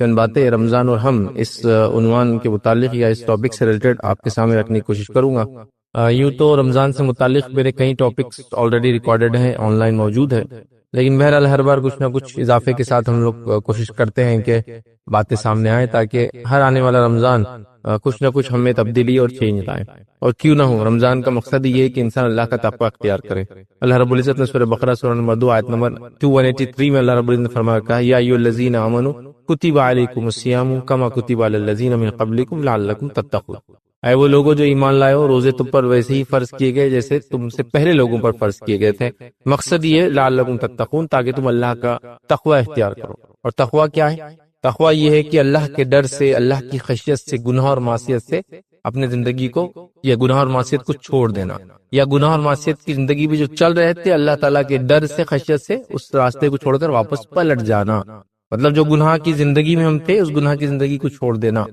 چند باتیں رمضان اور ہم اس عنوان کے متعلق یا اس ٹاپک سے ریلیٹڈ آپ کے سامنے رکھنے کی کوشش کروں گا۔ یوں تو رمضان سے متعلق میرے کئی ٹاپکس آلریڈی ریکارڈڈ ہیں، آن لائن موجود ہے، لیکن بہرحال ہر بار کچھ نہ کچھ اضافے کے ساتھ ہم لوگ کوشش کرتے ہیں کہ باتیں سامنے آئیں تاکہ ہر آنے والا رمضان کچھ نہ کچھ ہمیں تبدیلی اور چینج لائے۔ اور کیوں نہ ہو، رمضان کا مقصد یہ ہے کہ انسان اللہ کا تقوی اختیار کرے۔ اللہ رب العزت نے سورہ بقرہ سورہ نمبر 2 آیت نمبر 183 میں اللہ رب العزت نے فرمایا کہا یا ایھا الذین آمنوا کتب علیکم الصیام کما کتب علی الذین من قبلکم لعلکم تتقون، اے وہ لوگوں جو ایمان لائے ہو، روزے تم پر ویسے ہی فرض کیے گئے جیسے تم سے پہلے لوگوں پر فرض کیے گئے تھے۔ مقصد یہ ہے لعلکم تتقون، تاکہ تم اللہ کا تقوی اختیار کرو۔ اور تقوی کیا ہے؟ تقوی یہ ہے کہ اللہ کے ڈر سے، اللہ کی خشیت سے، گناہ اور معصیت سے اپنے زندگی کو یا گناہ اور معصیت کو چھوڑ دینا، یا گناہ اور معصیت کی زندگی میں جو چل رہے تھے اللہ تعالیٰ کے ڈر سے، خشیت سے اس راستے کو چھوڑ کر واپس پلٹ جانا۔ مطلب جو گناہ کی زندگی میں ہم تھے اس گناہ کی زندگی کو چھوڑ دینا،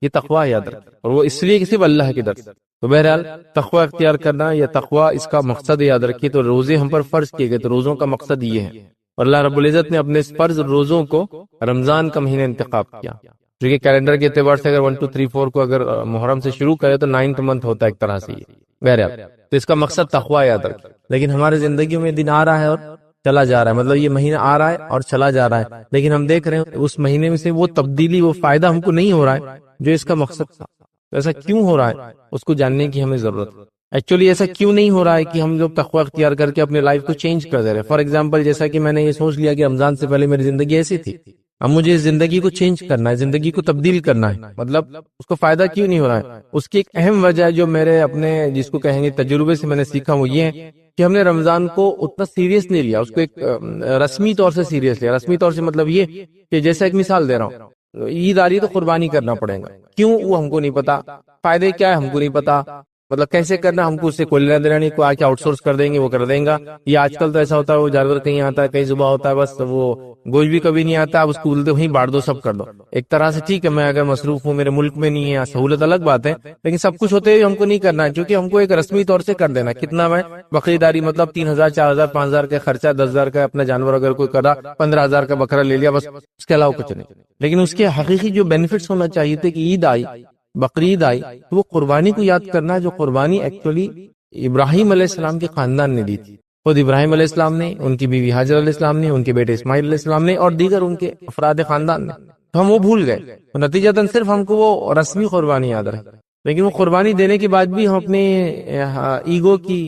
یہ تقوی یاد رکھ، اور وہ اس لیے کہ صرف اللہ کے ڈر سے۔ تو بہرحال تقوی اختیار کرنا یا تقوی اس کا مقصد یاد رکھیے۔ تو روزے ہم پر فرض کیے گئے، تو روزوں کا مقصد یہ ہے، اور اللہ رب العزت نے اپنے اس فرض روزوں کو رمضان کا مہینہ انتخاب کیا، جو کہ کیلنڈر کے اعتبار سے اگر 1 2 3 4 کو اگر محرم سے شروع کرے تو 9th منتھ ہوتا ہے ایک طرح سے یہ۔ بہرحال تو اس کا مقصد تقوی یاد رکھیں۔ لیکن ہمارے زندگیوں میں دن آ رہا ہے اور چلا جا رہا ہے، مطلب یہ مہینہ آ رہا ہے اور چلا جا رہا ہے، لیکن ہم دیکھ رہے ہیں اس مہینے میں سے وہ تبدیلی، وہ فائدہ ہم کو نہیں ہو رہا ہے جو اس کا مقصد تھا۔ تو ایسا کیوں ہو رہا ہے اس کو جاننے کی ہمیں ضرورت ہے۔ ایکچولی ایسا کیوں نہیں ہو رہا ہے کہ ہم لوگ تقوی اختیار کر کے اپنے لائف کو چینج کر دے رہے ہیں؟ فار ایگزامپل جیسا کہ میں نے یہ سوچ لیا کہ رمضان سے پہلے میری زندگی ایسی تھی، اب مجھے اس زندگی کو چینج کرنا ہے، زندگی کو تبدیل کرنا ہے، مطلب اس کو فائدہ کیوں نہیں ہو رہا ہے؟ اس کی ایک اہم وجہ جو میرے اپنے جس کو کہیں گے تجربے سے میں نے سیکھا وہ یہ ہے کہ ہم نے رمضان کو اتنا سیریس نہیں لیا، اس کو ایک رسمی طور سے سیریس لیا۔ رسمی طور سے مطلب یہ کہ جیسا ایک مثال دے رہا ہوں، عید آ رہی ہے تو قربانی کرنا پڑے گا، کیوں وہ ہم کو نہیں پتا، فائدے کیا ہے ہم کو نہیں پتا، مطلب کیسے کرنا ہم کو اس سے کوئی لینا دینا نہیں، کوئی آ کے آؤٹ سورس کر دیں گے وہ کر دیں گا۔ یہ آج کل تو ایسا ہوتا ہے وہ جانور کہیں آتا ہے کہیں ذبح ہوتا ہے، بس وہ گوشت بھی کبھی نہیں آتا، اب اس کو بولتے وہیں بانٹ دو، سب کر دو۔ ایک طرح سے ٹھیک ہے، میں اگر مصروف ہوں، میرے ملک میں نہیں ہے، سہولت الگ بات ہے، لیکن سب کچھ ہوتے ہوئے ہم کو نہیں کرنا ہے، کیونکہ ہم کو ایک رسمی طور سے کر دینا۔ کتنا میں بکری داری مطلب 3000 4000 5000 کا خرچہ، 10000 کا اپنا جانور اگر کوئی کرا، 15000 کا بکرا لے لیا، بس اس کے علاوہ کچھ نہیں۔ لیکن اس کے حقیقی جو بینیفٹس ہونا چاہیے تھے کہ عید آئی، بقرعید آئی، تو وہ قربانی کو یاد کرنا، جو قربانی ایکچولی ابراہیم علیہ السلام کے خاندان نے دی تھی، خود ابراہیم علیہ السلام نے، ان کی بیوی ہاجر علیہ السلام نے، ان کے بیٹے اسماعیل علیہ السلام نے، اور دیگر ان کے افراد خاندان نے۔ تو ہم وہ بھول گئے، نتیجتاً صرف ہم کو وہ رسمی قربانی یاد رہے، لیکن وہ قربانی دینے کے بعد بھی ہم اپنے ایگو کی،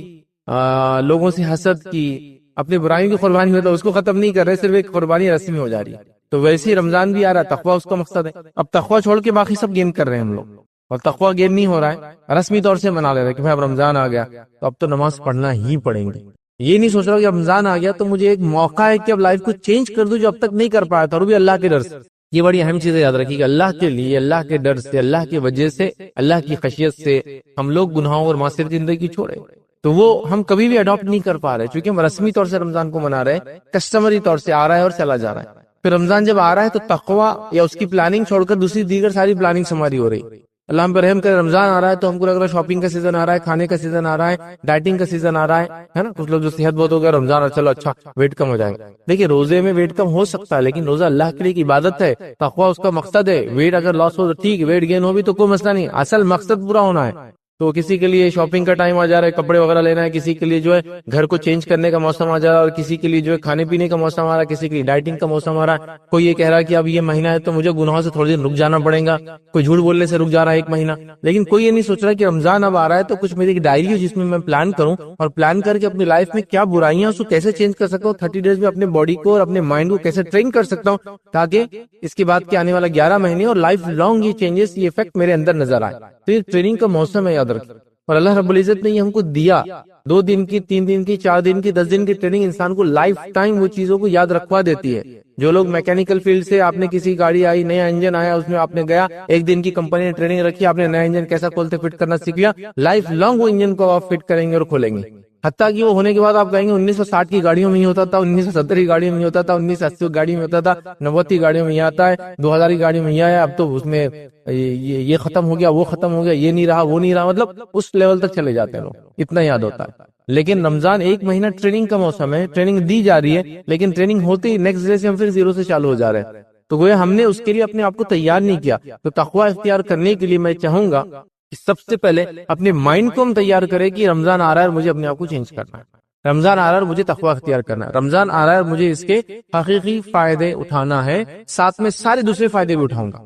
لوگوں سے حسد کی، اپنے برائیوں کی قربانی مطلب اس کو ختم نہیں کر رہے، صرف ایک قربانی رسمی ہو جا رہی ہے۔ تو ویسے ہی رمضان بھی آ رہا ہے، تقوی اس کا مقصد ہے۔ اب تقوی چھوڑ کے باقی سب گیم کر رہے ہیں ہم لوگ، اور تقوی گیم نہیں ہو رہا ہے، رسمی طور سے منا لے رہے کہ بھائی اب رمضان آ گیا تو اب تو نماز پڑھنا ہی پڑیں گے۔ یہ نہیں سوچ رہا کہ رمضان آ گیا تو مجھے ایک موقع ہے کہ اب لائف کو چینج کر دوں جو اب تک نہیں کر پایا تھا، اور بھی اللہ کے ڈر سے۔ یہ بڑی اہم چیزیں یاد رکھیے کہ اللہ کے لیے، اللہ کے ڈر سے، اللہ کی وجہ سے، اللہ کی خشیت سے ہم لوگ گناہوں اور معصیت کی زندگی چھوڑے، تو وہ ہم کبھی بھی اڈاپٹ نہیں کر پا رہے، چونکہ ہم رسمی طور سے رمضان کو منا رہے، کسٹمری طور سے آ رہا ہے اور چلا جا رہا ہے۔ پھر رمضان جب آ رہا ہے تو تقوی یا اس کی پلاننگ چھوڑ کر دوسری دیگر ساری پلاننگ ہماری ہو رہی۔ اللہ ہم پر رحم کرے، رمضان آ رہا ہے تو ہم کو لگ رہا ہے شاپنگ کا سیزن آ رہا ہے، کھانے کا سیزن آ رہا ہے، ڈائٹنگ کا سیزن آ رہا ہے نا۔ کچھ لوگ جو صحت بہت ہو گیا رمضان چلو اچھا ویٹ کم ہو جائے گا۔ دیکھیے روزے میں ویٹ کم ہو سکتا ہے، لیکن روزہ اللہ کے لیے ایک عبادت ہے، تقوی اس کا مقصد ہے۔ ویٹ اگر لاس ہو تو ٹھیک، ویٹ گین ہو بھی تو کوئی مسئلہ نہیں، اصل مقصد پورا ہونا ہے۔ تو کسی کے لیے شاپنگ کا ٹائم آ جا رہا ہے، کپڑے وغیرہ لینا ہے، کسی کے لیے جو ہے گھر کو چینج کرنے کا موسم آ جا رہا ہے، اور کسی کے لیے جو ہے کھانے پینے کا موسم آ رہا ہے، کسی کے لیے ڈائٹنگ کا موسم آ رہا ہے۔ کوئی یہ کہہ رہا ہے کہ اب یہ مہینہ ہے تو مجھے گناہوں سے تھوڑے دن رک جانا پڑے گا، کوئی جھوٹ بولنے سے رک جا رہا ہے 1 مہینہ، لیکن کوئی یہ نہیں سوچ رہا کہ رمضان اب آ رہا ہے تو کچھ میری ایک ڈائری ہو جس میں میں پلان کروں، اور پلان کر کے اپنی لائف میں کیا برائیاں اس کو کیسے چینج کر سکتا ہوں، 30 ڈیز میں اپنے باڈی کو اور اپنے مائنڈ کو کیسے ٹرین کر سکتا ہوں، تاکہ اس کے بعد کے آنے والا 11 مہینے اور لائف لانگ یہ چینجز، یہ افیکٹ میرے اندر نظر آئے۔ تو یہ ٹریننگ کا موسم ہے، یاد رکھیں۔ اور اللہ رب العزت نے یہ ہم کو دیا، 2 دن کی، 3 دن کی، 4 دن کی، 10 دن کی ٹریننگ انسان کو لائف ٹائم وہ چیزوں کو یاد رکھوا دیتی ہے۔ جو لوگ میکینیکل فیلڈ سے، آپ نے کسی گاڑی آئی، نیا انجن آیا، اس میں آپ نے گیا، 1 دن کی کمپنی نے ٹریننگ رکھی، آپ نے نیا انجن کیسا کھولتے فٹ کرنا سیکھ لیا، لائف لانگ وہ انجن کو آپ فٹ کریں گے اور کھولیں گے، حتیٰ کہ وہ ہونے کے بعد آپ کہیں گے 1960 کی گاڑیوں میں ہی ہوتا تھا، 1970 کی گاڑیوں میں ہی ہوتا تھا، 1980 کی گاڑیوں میں ہوتا تھا، 90 کی گاڑیوں میں یہ آتا ہے، 2000 کی گاڑیوں میں یہ آیا، اب تو اس میں یہ ختم ہو گیا، وہ ختم ہو گیا، یہ نہیں رہا، وہ نہیں رہا، مطلب اس لیول تک چلے جاتے ہیں لوگ، اتنا یاد ہوتا ہے۔ لیکن رمضان 1 مہینہ ٹریننگ کا موسم ہے، ٹریننگ دی جا رہی ہے، لیکن ٹریننگ ہوتی ہی نیکسٹ ڈے سے ہم پھر 0 سے چالو ہو جا رہے ہیں۔ تو گویا ہم نے اس کے لیے اپنے آپ کو تیار نہیں کیا. تو تقوی اختیار کرنے کے لیے میں چاہوں گا کہ سب سے پہلے اپنے مائنڈ کو ہم تیار کریں کہ رمضان آ رہا ہے اور مجھے اپنے آپ کو چینج کرنا ہے. رمضان آ رہا ہے اور مجھے تقوی اختیار کرنا ہے. رمضان آ رہا ہے اور مجھے اس کے حقیقی فائدے اٹھانا ہے، ساتھ میں سارے دوسرے فائدے بھی اٹھاؤں گا.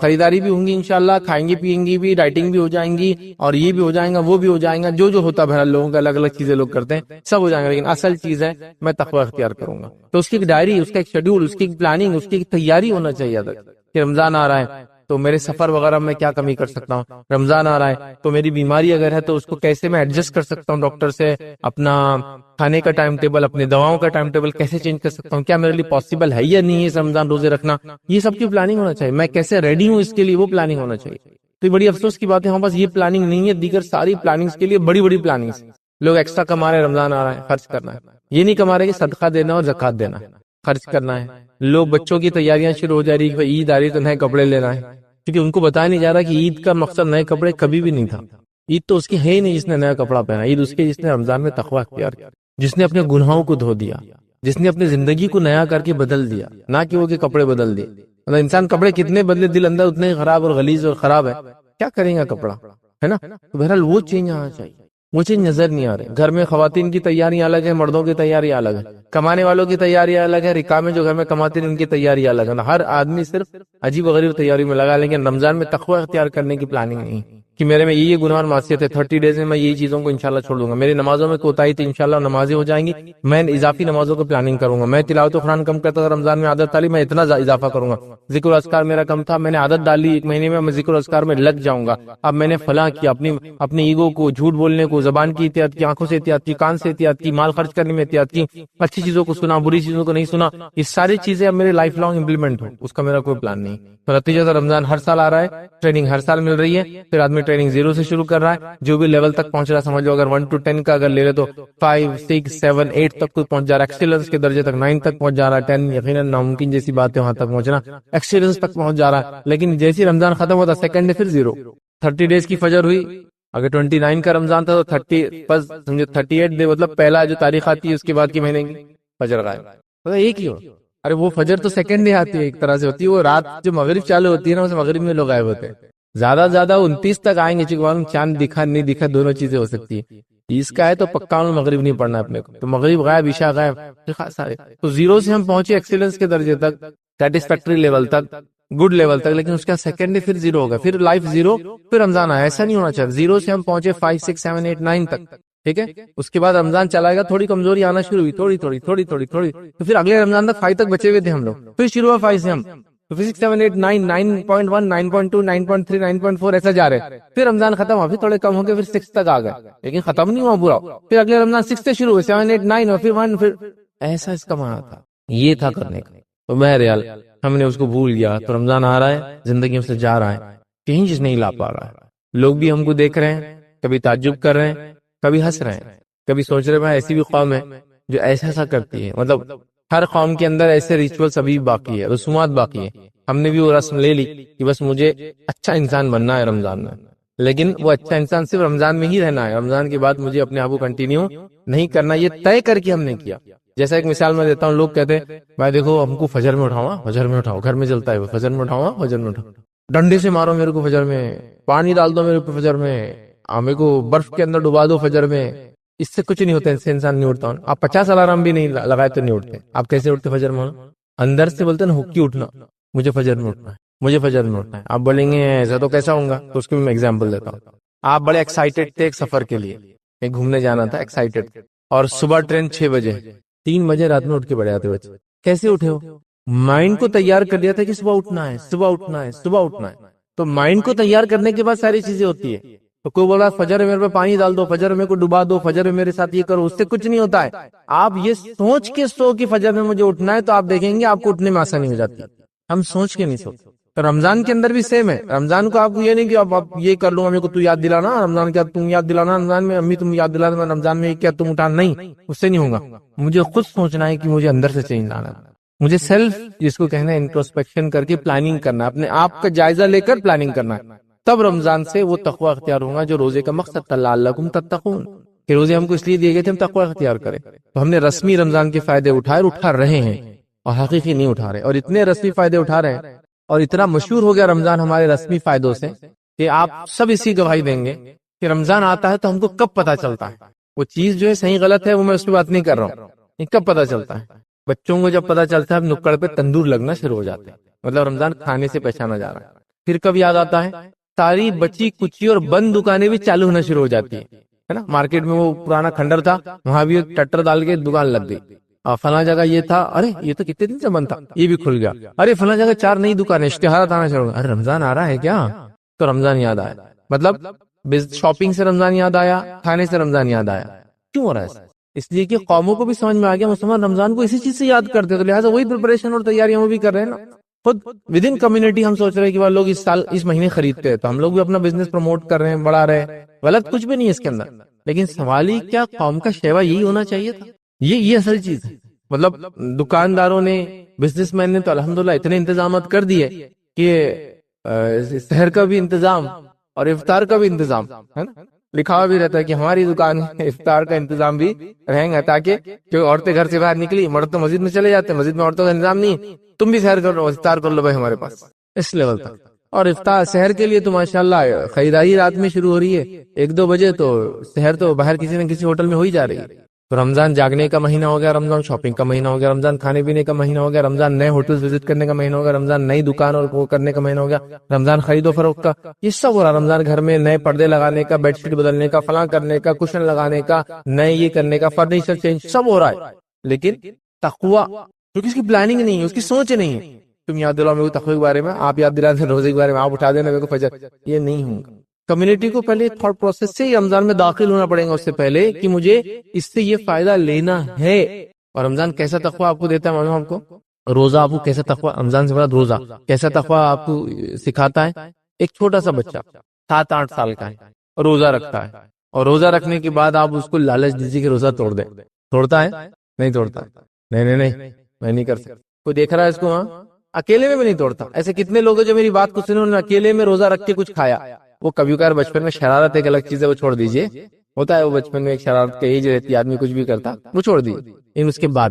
خریداری بھی ہوں گی انشاءاللہ، کھائیں گے پیئیں گے بھی، ڈائٹنگ بھی ہو جائیں گی، اور یہ بھی ہو جائیں گا، وہ بھی ہو جائیں گا، جو ہوتا ہے بہرحال لوگوں کا الگ الگ چیزیں لوگ کرتے ہیں، سب ہو جائیں گا. لیکن اصل چیز ہے میں تقوی اختیار کروں گا. تو اس کی ایک ڈائری، اس کا ایک شیڈول، اس کی ایک پلاننگ، اس کی ایک تیاری ہونا چاہیے کہ رمضان آ رہا ہے تو میرے سفر وغیرہ میں کیا کمی کر سکتا ہوں. رمضان آ رہا ہے تو میری بیماری اگر ہے تو اس کو کیسے میں ایڈجسٹ کر سکتا ہوں ڈاکٹر سے. اپنا کھانے کا ٹائم ٹیبل، اپنے دواؤں کا ٹائم ٹیبل کیسے چینج کر سکتا ہوں، کیا میرے لیے پاسبل ہے یا نہیں ہے رمضان روزے رکھنا، یہ سب کی پلاننگ ہونا چاہیے. میں کیسے ریڈی ہوں اس کے لیے، وہ پلاننگ ہونا چاہیے. تو یہ بڑی افسوس کی بات ہے ہمارے پاس یہ پلاننگ نہیں ہے. دیگر ساری پلاننگز کے لیے بڑی بڑی پلاننگز، لوگ ایکسٹرا کما رہے ہیں، رمضان آ رہا ہے خرچ کرنا ہے. یہ نہیں کما رہے کہ صدقہ دینا اور زکوٰۃ دینا ہے، خرچ کرنا ہے. لوگ بچوں کی تیاریاں شروع ہو جا رہی کہ عید آ رہی تو نئے کپڑے لینا ہے، کیونکہ ان کو بتایا نہیں جا رہا کہ عید کا مقصد نئے کپڑے کبھی بھی نہیں تھا. عید تو اس کی ہے ہی نہیں جس نے نیا کپڑا پہنا. عید اس کے جس نے رمضان میں تقوی اختیار کیا، جس نے اپنے گناہوں کو دھو دیا، جس نے اپنی زندگی کو نیا کر کے بدل دیا، نہ کہ وہ کہ کپڑے بدل دیے. مطلب انسان کپڑے کتنے بدلے، دل اندر اتنے ہی خراب اور غلیظ اور خراب ہے، کیا کریں گا کپڑا، ہے نا. تو بہرحال وہ چینج آنا چاہیے. وہ چیز نظر نہیں آ رہے. گھر میں خواتین کی تیاریاں الگ ہے، مردوں کی تیاریاں الگ ہے، کمانے والوں کی تیاریاں الگ ہے، رکا میں جو گھر میں کماتے ہیں ان کی تیاریاں الگ ہے. ہر آدمی صرف عجیب و غریب تیاری میں لگا. لیکن رمضان میں تقوی اختیار کرنے کی پلاننگ نہیں کہ میرے میں یہ گناہ اور معصیت ہے، 30 ڈیز میں یہی چیزوں کو انشاءاللہ چھوڑ دوں گا. میری نمازوں میں کوتاہی تھی، انشاءاللہ نمازیں ہو جائیں گی، میں اضافی نمازوں کو پلاننگ کروں گا. میں تلاوت قرآن کم کرتا تھا رمضان میں، عادت ڈالی میں اتنا اضافہ کروں گا. ذکر و اذکار میرا کم تھا، میں نے عادت ڈالی 1 مہینے میں ذکر و اذکار میں لگ جاؤں گا. اب میں نے فلاں کیا، اپنی ایگو کو، جھوٹ بولنے کو، زبان کی احتیاط کی، آنکھوں سے احتیاط کی، کان سے احتیاط کی، مال خرچ کرنے میں احتیاط کی، اچھی چیزوں کو سنا، بری چیزوں کو نہیں سنا. یہ ساری چیزیں اب میرے لائف لانگ امپلیمنٹ ہو، اس کا میرا کوئی پلان نہیں. تو نتیجہ تو رمضان ہر سال آ رہا ہے، ٹریننگ ہر سال مل رہی ہے. پھر آدمی ٹریننگ 0 سے شروع کر رہا ہے، جو بھی لیول تک پہنچ رہا ہے سمجھ لو. اگر 1 to 10 کا اگر لے لے تو 5 6 7 8 تک کوئی پہنچ جا رہا ہے، ایکسیلنس کے درجے تک 9 تک پہنچ جا رہا ہے. 10 یقیناً ناممکن جیسی بات ہے وہاں تک پہنچنا، ایکسیلنس تک پہنچ جا رہا ہے. لیکن جیسی رمضان ختم ہوتا سیکنڈ ڈے پھر 0. 30 ڈیز کی فجر ہوئی، اگر 29 کا رمضان تھا تو 30 بس سمجھے 38 ڈے، مطلب پہلا جو تاریخ آتی ہے اس کے بعد کی مہینے کی فجر غائب. ایک ہی ہو. ارے وہ فجر تو سیکنڈ ڈے آتی ہے، ایک طرح سے ہوتی ہے. وہ رات جو مغرب چالو ہوتی ہے نا، اس مغرب میں لوگ غائب ہوتے ہیں. زیادہ سے زیادہ 29 تک آئیں گے، چونکہ چاند دکھا نہیں دکھا دونوں چیزیں ہو سکتی ہے. 30 کا ہے تو پکا مغرب نہیں پڑھنا اپنے کو، تو مغرب غائب، عشاء غائب، تو 0 سے ہم پہنچے ایکسیلنس کے درجے تک، سیٹسفیکٹری لیول تک، گڈ لیول تک. لیکن اس کا سیکنڈ ڈے پھر 0 ہوگا، پھر لائف 0، پھر رمضان آیا. ایسا نہیں ہونا چاہیے. 0 سے ہم پہنچے 5 6 7 8 9 تک، ٹھیک ہے. اس کے بعد رمضان چلا گا، تھوڑی کمزوری آنا شروع ہوئی، تھوڑی تھوڑی تھوڑی تھوڑی تھوڑی. تو پھر اگلے رمضان تک 5 تک بچے ہوئے تھے ہم لوگ، پھر شروع ہوا 5 سے ہم 6 7 8 9 9.1 9.2 9.3 9.4 ایسا جا رہے. پھر رمضان ختم ہوا، پھر تھوڑے کم ہو گئے، پھر 6 تک آ گئے. لیکن ختم نہیں ہوا پورا. پھر اگلے رمضان 6 سے شروع ہوئے، 7 8 9 اور پھر 1. پھر ایسا اس کا معنی تھا، یہ تھا کرنے کا. تو بہرحال ہم نے اس کو بھول گیا. تو رمضان آ رہا ہے، زندگی میں سے جا رہا ہے، کہیں چیز نہیں لا پا رہا ہے. لوگ بھی ہم کو دیکھ رہے ہیں، کبھی تعجب کر رہے ہیں، کبھی ہنس رہے ہیں، کبھی سوچ رہے ہیں ایسی بھی قوم ہے جو ایسا کرتی ہے. مطلب ہر قوم کے اندر ایسے ریچولز ابھی باقی ہے، رسومات باقی ہے. ہم نے بھی وہ رسم لے لی کہ بس مجھے اچھا انسان بننا ہے رمضان میں. لیکن وہ اچھا انسان صرف رمضان میں ہی رہنا ہے، رمضان کے بعد مجھے اپنے آپ کو کنٹینیو نہیں کرنا. یہ طے کر کے ہم نے کیا. جیسا ایک مثال میں دیتا ہوں، لوگ کہتے ہیں بھائی دیکھو ہم کو فجر میں اٹھاؤ، فجر میں اٹھاؤ، گھر میں چلتا ہے وہ فجر میں اٹھاؤ، فجر میں اٹھاؤ، ڈنڈے سے مارو میرے کو فجر میں، پانی ڈال دو میرے اوپر فجر میں، میرے کو برف کے اندر ڈبا دو فجر میں. اس سے کچھ نہیں ہوتا، اس سے انسان نہیں اٹھتا. آپ 50 الارم بھی نہیں لگائے تو نہیں اٹھتے. آپ کیسے اٹھتے فجر میں؟ اندر سے بولتے ہیں نا، حکی اٹھنا، مجھے فجر میں اٹھنا ہے، مجھے فجر میں اٹھنا ہے. آپ بولیں گے ایسا تو کیسا ہوں گا؟ تو اس کی میں ایگزامپل دیتا ہوں. آپ بڑے ایکسائٹیڈ تھے ایک سفر کے لیے، کہیں گھومنے جانا تھا، ایکسائٹیڈ، اور صبح ٹرین 6 بجے، 3 بجے رات میں اٹھ کے بڑے آتے بچے. کیسے اٹھے ہو؟ مائنڈ کو تیار کر دیا تھا کہ صبح اٹھنا ہے، صبح اٹھنا ہے، صبح اٹھنا ہے. تو مائنڈ کو تیار کرنے کے بعد ساری چیزیں ہوتی ہے. تو کوئی بولا فجر میرے پہ پانی ڈال دو، فجر میں کو ڈبا دو، فجر میں میرے ساتھ یہ کرو، اس سے کچھ نہیں ہوتا ہے. آپ یہ سوچ کے سو کہ فجر میں مجھے اٹھنا ہے، تو آپ دیکھیں گے آپ کو اٹھنے میں آسانی ہو جاتی ہے. ہم سوچ کے نہیں سوتے. تو رمضان کے اندر بھی سیم ہے. رمضان کو آپ کو یہ نہیں کہ آپ یہ کر لوں، میرے کو تو یاد دلانا رمضان، کیا تم یاد دلانا رمضان میں، امی تم یاد دلانا رمضان میں، کیا تم اٹھا، نہیں، اس سے نہیں ہوگا. مجھے خود سوچنا ہے کہ مجھے اندر سے چینج لانا ہے. مجھے سیلف جس کو کہنا ہے انٹروسپیکشن کر کے پلاننگ کرنا، اپنے آپ کا جائزہ لے کر پلاننگ کرنا ہے. تب رمضان سے وہ تقوی اختیار ہوگا جو روزے کا مقصد تھا، لعلکم تتقون، کہ روزے ہم کو اس لیے دیے گئے تھے ہم تقوی اختیار کریں. تو ہم نے رسمی رمضان کے فائدے اٹھائے اور اٹھا رہے ہیں. اور حقیقی نہیں اٹھا رہے، اور اتنے رسمی فائدے اٹھا رہے ہیں، اور اتنا مشہور ہو گیا رمضان ہمارے رسمی فائدوں سے کہ آپ سب اسی گواہی دیں گے کہ رمضان آتا ہے تو ہم کو کب پتا چلتا ہے وہ چیز جو ہے صحیح غلط ہے، وہ میں اس کی بات نہیں کر رہا ہوں، یہ کب پتا چلتا ہے؟ بچوں کو جب پتا چلتا ہے نکڑ پہ تندور لگنا شروع ہو جاتے ہیں، مطلب رمضان کھانے سے پہچانا جا رہا ہے۔ پھر کب یاد آتا ہے؟ ساری بچی کچی اور بند دکانیں بھی چالو ہونا شروع ہو جاتی ہے نا۔ مارکیٹ میں وہ پرانا کھنڈر تھا، وہاں بھی ایک ٹٹر ڈال کے دکان لگ گئی، فلاں جگہ یہ تھا، ارے یہ تو کتنے دن سے بند تھا، یہ بھی کھل گیا، ارے فلاں جگہ 4 نئی دکانیں، اشتہارات آنا شروع ہو گئے، ارے رمضان آ رہا ہے کیا؟ تو رمضان یاد آیا، مطلب شاپنگ سے رمضان یاد آیا، کھانے سے رمضان یاد آیا۔ کیوں ہو رہا ہے؟ اس لیے کہ قوموں کو بھی سمجھ میں آ گیا مسلمان رمضان کو اسی چیز سے یاد کرتے، تو لہٰذا وہی پریپریشن اور تیاریاں وہ بھی کر رہے ہیں نا۔ خود ود ان کمیونٹی ہم سوچ رہے ہیں کہ وہ لوگ اس سال اس مہینے خریدتے ہیں، تو ہم لوگ بھی اپنا بزنس پروموٹ کر رہے ہیں، بڑھا رہے ہیں، غلط کچھ بھی نہیں ہے اس کے اندر، لیکن سوال ہی کیا قوم کا شیوا یہی ہونا چاہیے تھا؟ یہ اصل چیز ہے۔ مطلب دکانداروں نے، بزنس مین نے تو الحمدللہ اتنے انتظامات کر دیے کہ سحر کا بھی انتظام اور افطار کا بھی انتظام ہے نا، لکھا ہوا بھی رہتا ہے کہ ہماری دکان میں افطار کا انتظام بھی رہیں گا، تاکہ جو عورتیں گھر سے باہر نکلی، مرد تو مسجد میں چلے جاتے ہیں، مسجد میں عورتوں کا انتظام نہیں ہے، تم بھی سحر کر لو، افطار کر لو بھائی ہمارے پاس، اس لیول تک۔ اور افطار سحر کے لیے تو ماشاءاللہ خریداری رات میں شروع ہو رہی ہے، 1-2 بجے، تو سحر تو باہر کسی نہ کسی ہوٹل میں ہو ہی جا رہی ہے۔ تو رمضان جاگنے کا مہینہ ہو گیا، رمضان شاپنگ کا مہینہ ہو گیا، رمضان کھانے پینے کا مہینہ ہو گیا، رمضان نئے ہوٹل وزٹ کرنے کا مہینہ ہو گیا، رمضان نئی دکان اور وہ کرنے کا مہینہ ہو گیا، رمضان خرید و فروخت کا، یہ سب ہو رہا۔ رمضان گھر میں نئے پردے لگانے کا، بیڈ شیٹ بدلنے کا، فلاں کرنے کا، کشن لگانے کا، نئے یہ کرنے کا، فرنیچر چینج، سب ہو رہا ہے، لیکن تقویٰ کیونکہ اس کی پلاننگ نہیں ہے، اس کی سوچ نہیں ہے۔ تم یاد دلاؤ میرے کو تقوی کے بارے میں، آپ یاد دلا دیں روزے کے بارے میں، آپ اٹھا دینا میرے کو فجر، یہ نہیں ہوں گا۔ کمیونٹی کو پہلے تھاٹ پروسیس سے رمضان میں داخل ہونا پڑے گا اس سے پہلے کہ مجھے اس سے یہ فائدہ لینا ہے۔ اور رمضان کیسا تقویٰ آپ کو دیتا ہے معلوم آپ کو؟ روزہ آپ کو کیسا تقویٰ، رمضان سے بعد روزہ کیسا تقویٰ آپ کو سکھاتا ہے؟ ایک چھوٹا سا بچہ 7-8 سال کا ہے، روزہ رکھتا ہے، اور روزہ رکھنے کے بعد آپ اس کو لالچ دیجیے کہ روزہ توڑ دے، توڑتا ہے؟ نہیں توڑتا، نہیں میں نہیں کر سکتا۔ کوئی دیکھ رہا ہے اس کو؟ ہاں، اکیلے میں بھی نہیں توڑتا۔ ایسے کتنے لوگ ہیں جو میری بات کو سنے، انہوں نے اکیلے میں روزہ رکھ کے کچھ کھایا، وہ کبھی کبھار بچپن میں شرارت ایک الگ چیز ہے، وہ چھوڑ دیجئے، ہوتا ہے وہ بچپن میں ایک شرارت کا ایج رہتی ہے، آدمی کچھ بھی کرتا، وہ چھوڑ دیجئے۔ لیکن اس کے بعد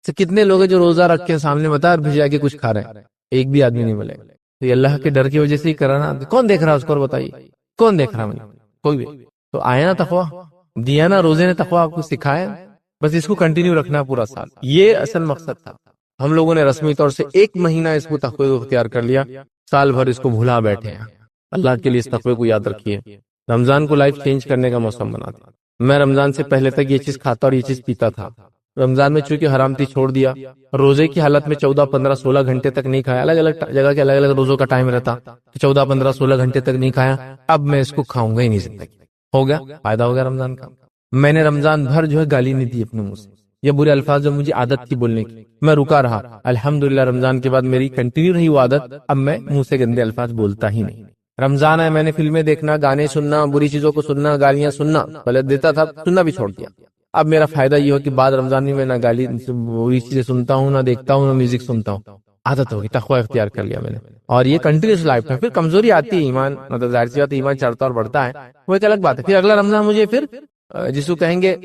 سے کتنے لوگ ہیں جو روزہ رکھ کے سامنے بتا بھجا کے کچھ کھا رہے ہیں، ایک بھی آدمی نہیں ملے گا۔ تو یہ اللہ کے ڈر کی وجہ سے ہی کرا نا، کون دیکھ رہا ہے اس کو؟ اور بتائیے کون دیکھ رہا ہے؟ کوئی بھی۔ تو آیا نا تقویٰ، دیا نا روزے نے تقویٰ آپ کو سکھایا، بس اس کو کنٹینیو رکھنا پورا سال، یہ اصل مقصد تھا۔ ہم لوگوں نے رسمی طور سے 1 مہینہ اس کو تقوی کو اختیار کر لیا، سال بھر اس کو بھولا بیٹھے ہیں۔ اللہ کے لیے اس تقوی کو یاد رکھیے، رمضان کو لائف چینج کرنے کا موسم بناتے۔ میں رمضان سے پہلے تک یہ چیز کھاتا اور یہ چیز پیتا تھا، رمضان میں چونکہ حرامتی چھوڑ دیا، روزے کی حالت میں 14 15 16 گھنٹے تک نہیں کھایا، الگ الگ جگہ کے الگ الگ روزوں کا ٹائم رہتا، 14 15 16 گھنٹے تک نہیں کھایا، اب میں اس کو کھاؤں گا ہی نہیں زندگی۔ ہو گیا فائدہ، ہو گیا رمضان کا۔ میں نے رمضان بھر جو ہے گالی نہیں دی اپنے منہ سے، یہ برے الفاظ جو مجھے عادت تھی بولنے کی، میں رکا رہا۔ الحمدللہ رمضان کے بعد میری کنٹینیو رہی وہ عادت، اب میں منہ سے گندے الفاظ بولتا ہی نہیں۔ رمضان ہے، میں نے فلمیں دیکھنا، گانے سننا، بری چیزوں کو سننا، گالیاں سننا غلط دیتا تھا، سننا بھی چھوڑ دیا۔ اب میرا فائدہ یہ ہو کہ بعد رمضان میں نہ گالی بری چیزیں سنتا ہوں، نہ دیکھتا ہوں، نہ میوزک سنتا ہوں، عادت ہوگی، تقویٰ اختیار کر لیا میں نے، اور یہ کنٹینیوس لائف ہے۔ پھر کمزوری آتی ہے، ایمان مطلب ظاہر سی بات ہے، ایمان چڑھتا اور بڑھتا ہے، وہ ایک الگ بات ہے۔ پھر اگلا رمضان مجھے پھر جس کو کہیں گے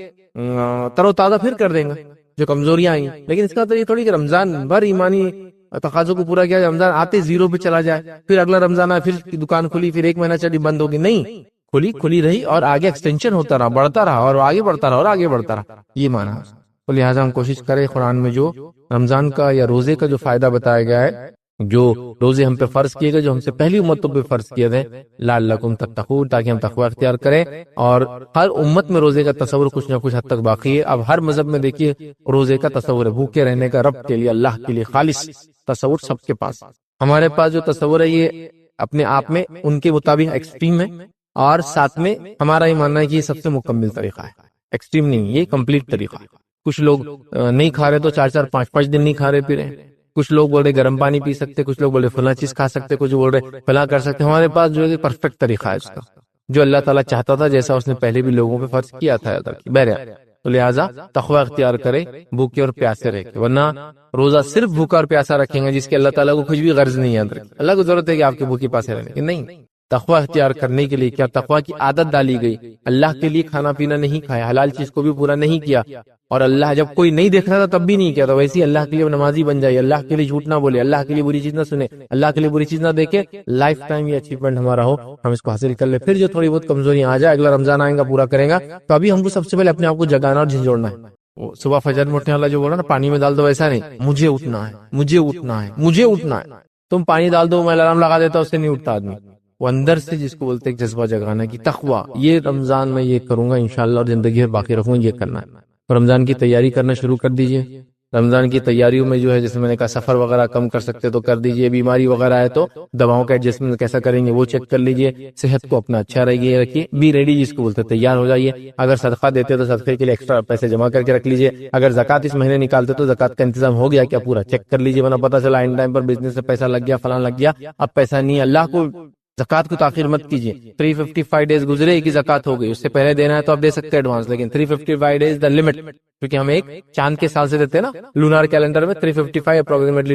تر و تازہ پھر کر دیں گا جو کمزوریاں آئیں، لیکن اس کا تو یہ تھوڑی کہ رمضان بھر ایمانی تقاضوں کو پورا کیا، رمضان آتے 0 پہ چلا جائے، پھر اگلا رمضان آئے پھر دکان کھلی، پھر 1 مہینہ چلی بند ہوگی، نہیں، کھلی رہی اور آگے ایکسٹینشن ہوتا رہا، بڑھتا رہا اور آگے بڑھتا رہا اور آگے بڑھتا رہا، یہ معنی ہے۔ تو لہٰذا ہم کوشش کریں قرآن میں جو رمضان کا یا روزے کا جو فائدہ بتایا گیا ہے، جو روزے ہم پہ فرض کیے گئے، جو ہم سے پہلی امتوں پہ فرض کیے گئے، لعلکم تتقون، تاکہ ہم تقوی اختیار کریں۔ اور ہر امت میں روزے کا تصور کچھ نہ کچھ حد تک باقی ہے۔ اب ہر مذہب میں دیکھیے روزے کا تصور ہے، بھوکے رہنے کا، رب کے لیے، اللہ کے لیے خالص تصور سب کے پاس۔ ہمارے پاس جو تصور ہے یہ اپنے آپ میں ان کے مطابق ایکسٹریم ہے، اور ساتھ میں ہمارا یہ ماننا ہے کہ یہ سب سے مکمل طریقہ ہے، ایکسٹریم نہیں، یہ کمپلیٹ طریقہ ہے۔ کچھ لوگ نہیں کھا رہے تو 4 5 دن نہیں کھا رہے پی رہے، کچھ لوگ بول رہے گرم پانی پی سکتے، کچھ لوگ بول رہے فلاں چیز کھا سکتے، کچھ بول رہے فلاں کر سکتے۔ ہمارے پاس جو ہے پرفیکٹ طریقہ ہے اس کا، جو اللہ تعالیٰ چاہتا تھا، جیسا اس نے پہلے بھی لوگوں پہ فرض کیا تھا۔ بہرحال تو لہٰذا تقوی اختیار کرے، بھوکے اور پیاسے رہے، ورنہ روزہ صرف بھوکا اور پیاسا رکھیں گے جس کے اللہ تعالیٰ کو کچھ بھی غرض نہیں ہے، اللہ کو ضرورت ہے کہ آپ کے بھوکے پیاسے رہنے کی، نہیں، تقوی اختیار کرنے کے لیے کیا تقوی کی عادت ڈالی گئی، اللہ کے لیے کھانا پینا نہیں کھایا، حلال چیز کو بھی پورا نہیں کیا، اور اللہ جب کوئی نہیں دیکھ رہا تھا تب بھی نہیں کیا، تو ویسے ہی اللہ کے لیے نمازی بن جائے، اللہ کے لیے جھوٹ نہ بولے، اللہ کے لیے بری چیز نہ سنے، اللہ کے لیے بری چیز نہ دیکھے، لائف ٹائم یہ اچیومنٹ ہمارا ہو، ہم اس کو حاصل کر لیں۔ پھر جو تھوڑی بہت کمزوریاں آ جائے، اگلا رمضان آئے گا پورا کریں گا، تو ابھی ہم کو سب سے پہلے اپنے آپ کو جگانا اور جھنجھوڑنا ہے۔ وہ صبح فجر میں اٹھنے والا جو بولا نا پانی میں ڈال دو، ویسا نہیں، مجھے اٹھنا ہے، مجھے اٹھنا ہے، مجھے اٹھنا ہے۔ تم پانی ڈال دو، میں الارم لگا دیتا، اس سے نہیں اٹھتا آدمی۔ وہ اندر سے جس کو بولتے ہیں جذبہ جگانا کی تقوی، یہ رمضان میں یہ کروں گا انشاءاللہ، اور زندگی بھر باقی رکھوں گا، یہ کرنا ہے۔ رمضان کی تیاری کرنا شروع کر دیجئے۔ رمضان کی تیاریوں میں جو ہے جیسے میں نے کہا سفر وغیرہ کم کر سکتے تو کر دیجئے، بیماری وغیرہ ہے تو دواؤں کا ایڈجسٹمنٹ کیسا کریں گے وہ چیک کر لیجئے، صحت کو اپنا اچھا رکھیے، بی ریڈی جس کو بولتے ہیں، تیار ہو جائیے۔ اگر صدقہ دیتے تو صدقے کے لیے ایکسٹرا پیسے جمع کر کے رکھ لیجئے، اگر زکوٰۃ اس مہینے نکالتے تو زکوٰۃ کا انتظام ہو گیا کیا پورا چیک کر لیجئے، ورنہ پتہ چلا ان ٹائم پر بزنس سے پیسہ لگ گیا، فلاں لگ گیا، اب پیسہ نہیں ہے۔ اللہ کو زکوٰۃ کو تاخیر مت کیجیے، 355 ڈیز گزرے کی زکوٰۃ ہو گئی، اس سے پہلے دینا ہے تو آپ دے سکتے ہیں ایڈوانس، لیکن 355 ڈیز دا لمٹ، کیونکہ ہم ایک چاند کے سال سے دیتے ہیں نا، لونار کیلنڈر میں 355 اپروکسیمیٹلی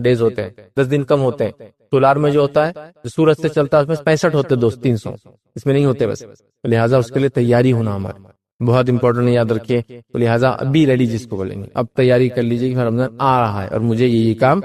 ڈیز ہوتے ہیں، 10 دن کم ہوتے ہیں۔ سولار میں جو ہوتا ہے جو سورج سے چلتا ہے اس میں 65 ہوتے ہیں، 300 اس میں نہیں ہوتے بس، لہٰذا اس کے لیے تیاری ہونا ہمارا بہت امپورٹنٹ، یاد رکھیے۔ تو لہٰذا ابھی ریڈی جس کو بولیں گے، اب تیاری کر لیجیے کہ رمضان آ رہا ہے اور مجھے یہ کام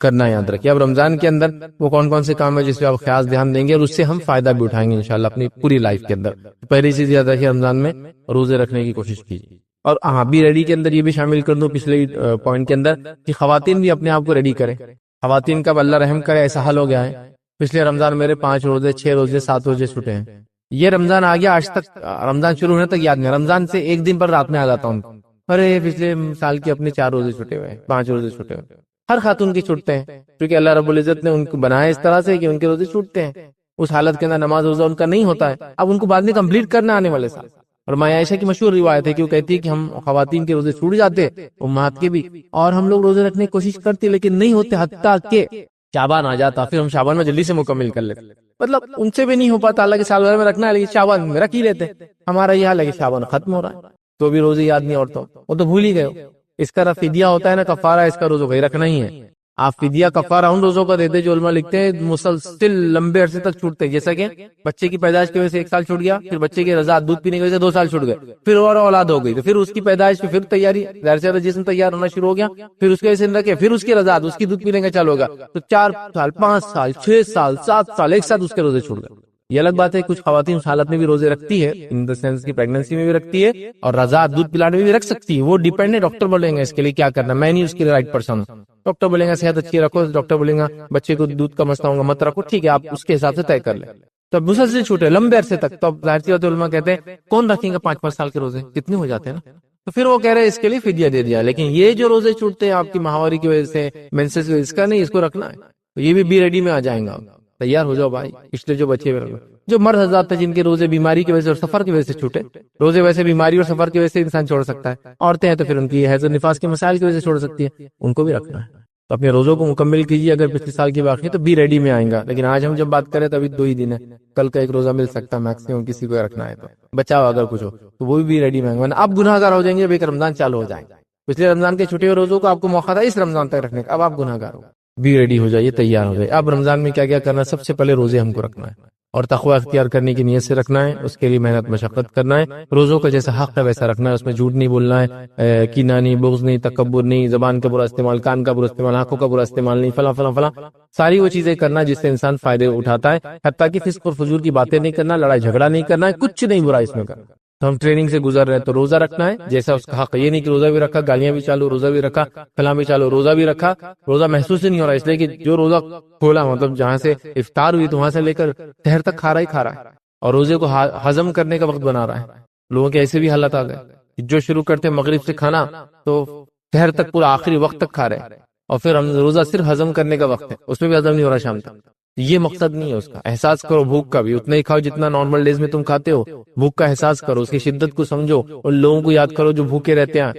کرنا، یاد رکھیے۔ اب رمضان کے اندر وہ کون کون سے کام ہے جس پہ آپ خاص دھیان دیں گے اور اس سے ہم فائدہ بھی اٹھائیں گے انشاءاللہ اپنی پوری لائف کے اندر۔ پہلی چیز یاد رکھیے، رمضان میں روزے رکھنے کی کوشش کیجیے، اور ہاں بھی ریڈی کے اندر یہ بھی شامل کر دوں پچھلے پوائنٹ کے اندر کہ خواتین بھی اپنے آپ کو ریڈی کریں۔ خواتین کا اللہ رحم کرے ایسا حال ہو گیا ہے، پچھلے رمضان میرے 5 روزے 6 روزے 7 روزے چھوٹے ہیں، یہ رمضان آ گیا، آج تک رمضان شروع ہونے تک یاد نہیں، رمضان سے ایک دن پر رات میں آ جاتا ہوں، ارے پچھلے سال کے اپنے 4 روزے چھوٹے ہوئے، 5 روزے چھوٹے ہوئے۔ ہر خاتون کی چھوٹتے ہیں، کیونکہ اللہ رب العزت نے ان کو بنایا اس طرح سے کہ ان کے روزے چھوٹتے ہیں، اس حالت کے اندر نماز روزہ ان کا نہیں ہوتا ہے، اب ان کو بعد میں کمپلیٹ کرنا آنے والے سال۔ اور ماں عائشہ کی مشہور روایت ہے کہ وہ کہتی ہے کہ ہم خواتین کے روزے چھوٹ جاتے، امہات کے بھی، اور ہم لوگ روزے رکھنے کی کوشش کرتے لیکن نہیں ہوتے، حتیٰ کہ شعبان آ جاتا، پھر ہم شعبان میں جلدی سے مکمل کر لیتے، مطلب ان سے بھی نہیں ہو پاتا، اللہ کے سال بھر میں رکھنا ہے لیکن شعبان میں رکھ ہی لیتے۔ ہمارا یہ حال ہے کہ شعبان ختم ہو رہا ہے تو بھی روزے یاد نہیں، عورتوں وہ تو بھول ہی گئے ہو۔ اس کا فدیہ ہوتا ہے نا، کفارہ، اس کا روزہ بھائی رکھنا ہی ہے۔ آپ فدیہ کفارہ ان روزوں کا دیتے جو علماء لکھتے ہیں مسلسل لمبے عرصے تک چھوٹتے ہیں، جیسا کہ بچے کی پیدائش کی وجہ سے 1 سال چھوٹ گیا، پھر بچے کی رضاعت دودھ پینے کی وجہ سے 2 سال چھوٹ گئے، پھر اور اولاد ہو گئی تو پھر اس کی پیدائش پھر تیاری، ظاہر سے جسم تیار ہونا شروع ہو گیا، پھر اس کے وجہ سے رکھے، پھر اس کی رضاعت، اس کی دودھ پینے کا چالو ہوگا، تو 4 سال 5 سال 6 سال 7 سال ایک ساتھ اس کے روزے چھوٹ گئے۔ یہ الگ بات ہے، کچھ خواتین اس حالت میں بھی روزے رکھتی ہے، ان دا سینس کی پریگننسی میں بھی رکھتی ہے اور رضاعت دودھ پلانے میں بھی رکھ سکتی ہے، وہ ڈیپینڈ ہے، ڈاکٹر بولیں گے اس کے لیے کیا کرنا، میں نہیں اس کے لیے رائٹ پرسن ہوں۔ ڈاکٹر بولیں گا صحت اچھی رکھو، ڈاکٹر بولیں گا بچے کو دودھ کا مسئلہ ہوگا مت رکھو، ٹھیک ہے آپ اس کے حساب سے طے کر لیں۔ تو مسلسل چھوٹے لمبے عرصے تک، تو اب ظاہر سی بات ہے، علماء کہتے ہیں کون رکھیں گا 5-5 سال کے روزے، کتنے ہو جاتے ہیں نا، تو پھر وہ کہہ رہے ہیں اس کے لیے فدیہ دے دیا۔ لیکن یہ جو روزے چھوٹتے ہیں آپ کی ماہواری کی وجہ سے، مینسس کی وجہ سے، اس کا نہیں، اس کو رکھنا ہے، تو یہ بھی ریڈی میں آ جائیں گا، تیار ہو جاؤ بھائی۔ پچھلے جو بچے ہوئے جو مرد حضرات تھے جن کے روزے بیماری کی وجہ سے اور سفر کی وجہ سے چھوٹے، روزے ویسے بیماری اور سفر کی وجہ سے انسان چھوڑ سکتا ہے، عورتیں ہیں تو پھر ان کی حیض و نفاس کے مسائل کی وجہ سے چھوڑ سکتی ہے، ان کو بھی رکھنا ہے۔ تو اپنے روزوں کو مکمل کیجیے، اگر پچھلے سال کی باقی ہے تو بھی ریڈی میں آئیں گا، لیکن آج ہم جب بات کریں تو ابھی 2 ہی دن ہے، کل کا 1 روزہ مل سکتا ہے میکسیمم، کسی کو رکھنا ہے تو بچاؤ اگر کچھ ہو تو وہ بھی ریڈی میں آئیں گے، اب گناہ گار ہو جائیں گے جب ایک رمضان چالو ہو جائیں گے۔ پچھلے رمضان کے چھٹے ہوئے روزوں کو آپ کو موقع تھا اس رمضان تک رکھنے کا، اب آپ گناہ گار ہو، بھی ریڈی ہو جائیے، تیار ہو جائیے۔ اب رمضان میں کیا کیا کرنا ہے، سب سے پہلے روزے ہم کو رکھنا ہے اور تقوی اختیار کرنے کی نیت سے رکھنا ہے، اس کے لیے محنت مشقت کرنا ہے، روزوں کا جیسا حق ہے ویسا رکھنا ہے، اس میں جھوٹ نہیں بولنا ہے، کینہ نہیں، بغض نہیں، تکبر نہیں، زبان کا برا استعمال، کان کا برا استعمال، آنکھوں کا برا استعمال نہیں، فلاں فلاں فلاں، ساری وہ چیزیں کرنا جس سے انسان فائدے اٹھاتا ہے، حتیٰ کہ فسق اور فجور کی باتیں نہیں کرنا، لڑائی جھگڑا نہیں کرنا ہے، کچھ نہیں برا اس میں کرنا۔ تو ہم ٹریننگ سے گزر رہے ہیں تو روزہ رکھنا ہے جیسا اس کا حق ہے، یہ نہیں کہ روزہ بھی رکھا گالیاں بھی چالو، روزہ بھی رکھا فلاں بھی چالو، روزہ بھی رکھا روزہ محسوس ہی نہیں ہو رہا، اس لیے کہ جو روزہ کھولا مطلب جہاں سے افطار ہوئی تو وہاں سے لے کر سحر تک کھا رہا ہے اور روزے کو ہضم کرنے کا وقت بنا رہا ہے۔ لوگوں کے ایسے بھی حالت آ گئے جو شروع کرتے مغرب سے کھانا تو سحر تک پورا آخری وقت تک کھا رہے، اور پھر روزہ صرف ہضم کرنے کا وقت ہے، اس میں بھی ہضم نہیں ہو رہا شام تک۔ یہ مقصد نہیں ہے اس کا، احساس کرو بھوک کا بھی، اتنا ہی کھاؤ جتنا نارمل ڈیز میں تم کھاتے ہو، بھوک کا احساس کرو، اس کی شدت کو سمجھو، ان لوگوں کو یاد کرو جو بھوکے رہتے ہیں،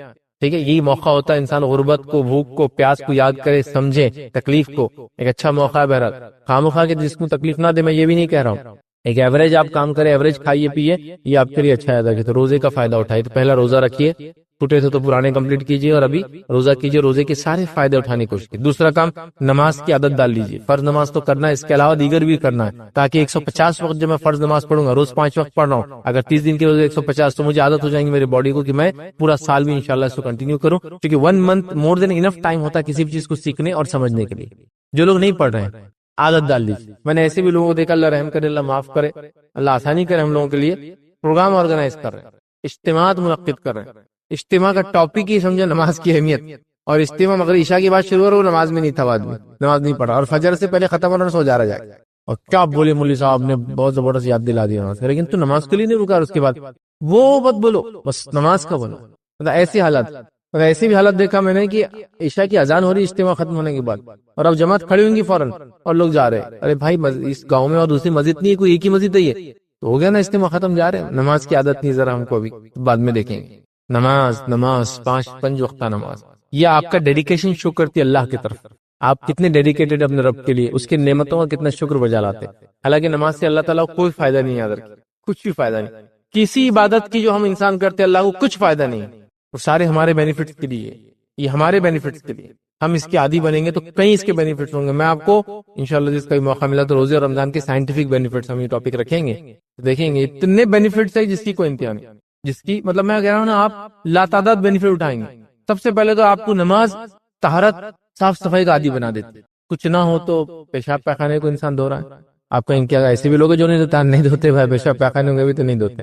ٹھیک ہے۔ یہی موقع ہوتا ہے انسان غربت کو، بھوک کو، پیاس کو یاد کرے، سمجھے، تکلیف کو، ایک اچھا موقع ہے۔ بہرحال خواہ کے جس کو تکلیف نہ دے، میں یہ بھی نہیں کہہ رہا ہوں، ایک ایوریج آپ کام کریں، ایوریج کھائیے پیئے، یہ آپ کے لیے اچھا ہے کہ تو روزے کا فائدہ اٹھائیے۔ تو پہلا روزہ رکھیے، چھوٹے تھے تو پرانے کمپلیٹ کیجیے اور ابھی روزہ کیجیے، روزے کے سارے فائدے اٹھانے کی کوشش کیجیے۔ دوسرا کام، نماز کی عادت ڈال لیجیے، فرض نماز تو کرنا ہے، اس کے علاوہ دیگر بھی کرنا ہے، تاکہ 150 وقت جب میں فرض نماز پڑھوں گا، روز 5 وقت پڑھ رہا ہوں، اگر 30 دن کے روزے 150 تو مجھے عادت ہو جائیں گی میری باڈی کو کہ میں پورا سال بھی انشاءاللہ اس کو کنٹینیو کروں، کیونکہ 1 منتھ مور دین انف ٹائم ہوتا ہے کسی بھی چیز کو سیکھنے اور سمجھنے کے لیے۔ جو لوگ نہیں پڑھ رہے ہیں عادت ڈال لیجیے۔ میں نے ایسے بھی لوگوں کو دیکھا، اللہ رحم کرے، اللہ معاف کرے، اللہ آسانی کرے، ہم لوگوں کے لیے پروگرام آرگنائز کر رہے ہیں، اجتماعات منعقد کر رہے ہیں، اجتماع کا ٹاپک ہی سمجھے نماز کی اہمیت، اور اجتماع مگر عشاء کی بات شروع ہو رہا، وہ نماز میں نہیں تھا، آدمی نماز نہیں پڑھا اور فجر سے پہلے ختم ہونا سو جا رہا جائے، اور کیا بولے مولوی صاحب نے بہت زبردست یاد دلا دیا نماز، لیکن تو نماز کے لیے نہیں رکا، اس کے بعد وہ مت بولو، بس نماز کا بولو۔ ایسی حالات، ایسی بھی حالت دیکھا میں نے کہ عشاء کی اذان ہو رہی اجتماع ختم ہونے کے بعد، اور اب جماعت کھڑی ہوئی فوراً اور لوگ جا رہے ہیں، ارے بھائی اس گاؤں میں اور دوسری مسجد نہیں ہے، کوئی ایک ہی مسجد ہے، یہ تو ہو گیا نا، اجتماع ختم، جا رہے ہیں۔ نماز کی عادت نہیں، ذرا ہم کو ابھی بعد میں دیکھیں گے۔ نماز 5 وقتہ نماز، یہ آپ کا ڈیڈیکیشن شو کرتی ہے اللہ کی طرف، آپ کتنے ڈیڈیکیٹڈ اپنے رب کے لیے، اس کے نعمتوں کا کتنا شکر بجا لاتے ہیں۔ حالانکہ نماز سے اللہ تعالیٰ کو کوئی فائدہ نہیں، یاد رکھیں، کچھ بھی فائدہ نہیں، کسی عبادت کی جو ہم انسان کرتے ہیں اللہ کو کچھ فائدہ نہیں، وہ سارے ہمارے بینیفٹس کے لیے، یہ ہمارے بینیفٹس کے لیے، ہم اس کے عادی بنیں گے تو کئی اس کے بینیفٹس ہوں گے۔ میں آپ کو انشاءاللہ جس کا بھی موقع ملا تو روزے اور رمضان کے سائنٹیفک بینیفٹس ہم یہ ٹاپک رکھیں گے، دیکھیں گے اتنے بینیفٹس ہیں جس کی کوئی انتہا نہیں، جس کی مطلب میں کہہ رہا ہوں نا، آپ لاتعداد بینیفٹ اٹھائیں گے۔ سب سے پہلے تو آپ کو نماز طہارت صاف صفائی کا عادی بنا دیتی، کچھ نہ ہو تو پیشاب پیخانے کو انسان دھو رہا ہے، آپ کہیں کیا ایسے بھی لوگ جو نہیں دھوتے بھائی، پیشاب پیخانے ہوں گے بھی تو نہیں دھوتے،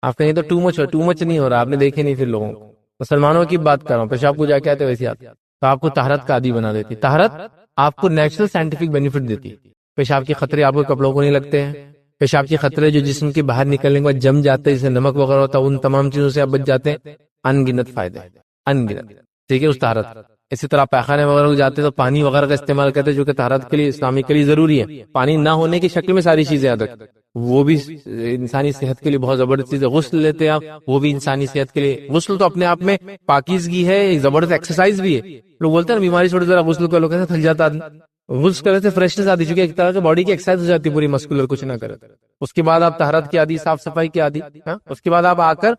آپ کہیں تو ٹو مچ نہیں ہو رہا، آپ نے دیکھے نہیں پھر لوگوں کو، مسلمانوں کی بات کر رہا ہوں، پیشاب کو جا کے آتے ویسے آتے، تو آپ کو طہارت کا عادی بنا دیتی۔ طہارت آپ کو نیچرل سائنٹیفک بینیفٹ دیتی، پیشاب کے خطرے آپ کو کپڑوں کو نہیں لگتے ہیں، پیشاب کے خطرے جو جسم کے باہر نکلنے کے بعد جم جاتے ہیں، جیسے نمک وغیرہ ہوتا ہے، ان تمام چیزوں سے آپ بچ جاتے ہیں، ان گنت فائدے، ان گنت، ٹھیک ہے اس طہارت۔ اسی طرح پیخانے وغیرہ کو جاتے تو پانی وغیرہ کا استعمال کرتے جو کہ طہارت کے لیے اسلامی کے لیے ضروری ہے، پانی نہ ہونے کی شکل میں ساری چیزیں یاد رکھتے، وہ بھی انسانی صحت کے لیے بہت زبردست چیز ہے۔ غسل لیتے ہیں آپ، وہ بھی انسانی صحت کے لیے، غسل تو اپنے آپ میں پاکیزگی ہے، ایک زبردست ایکسرسائز بھی ہے۔ لوگ بولتے ہیں نا بیماری چھوڑ ذرا غسل کر لو، کیسے تھک جاتا آدمی، غسل کرنے سے فریشنس آتی، چونکہ ایک طرح سے باڈی کی ایکسرسائز ہو جاتی ہے پوری مسکولر، کچھ نہ کرے۔ اس کے بعد آپ طہارت کی عادی، صاف صفائی کی عادی، اس کے بعد آپ آ کر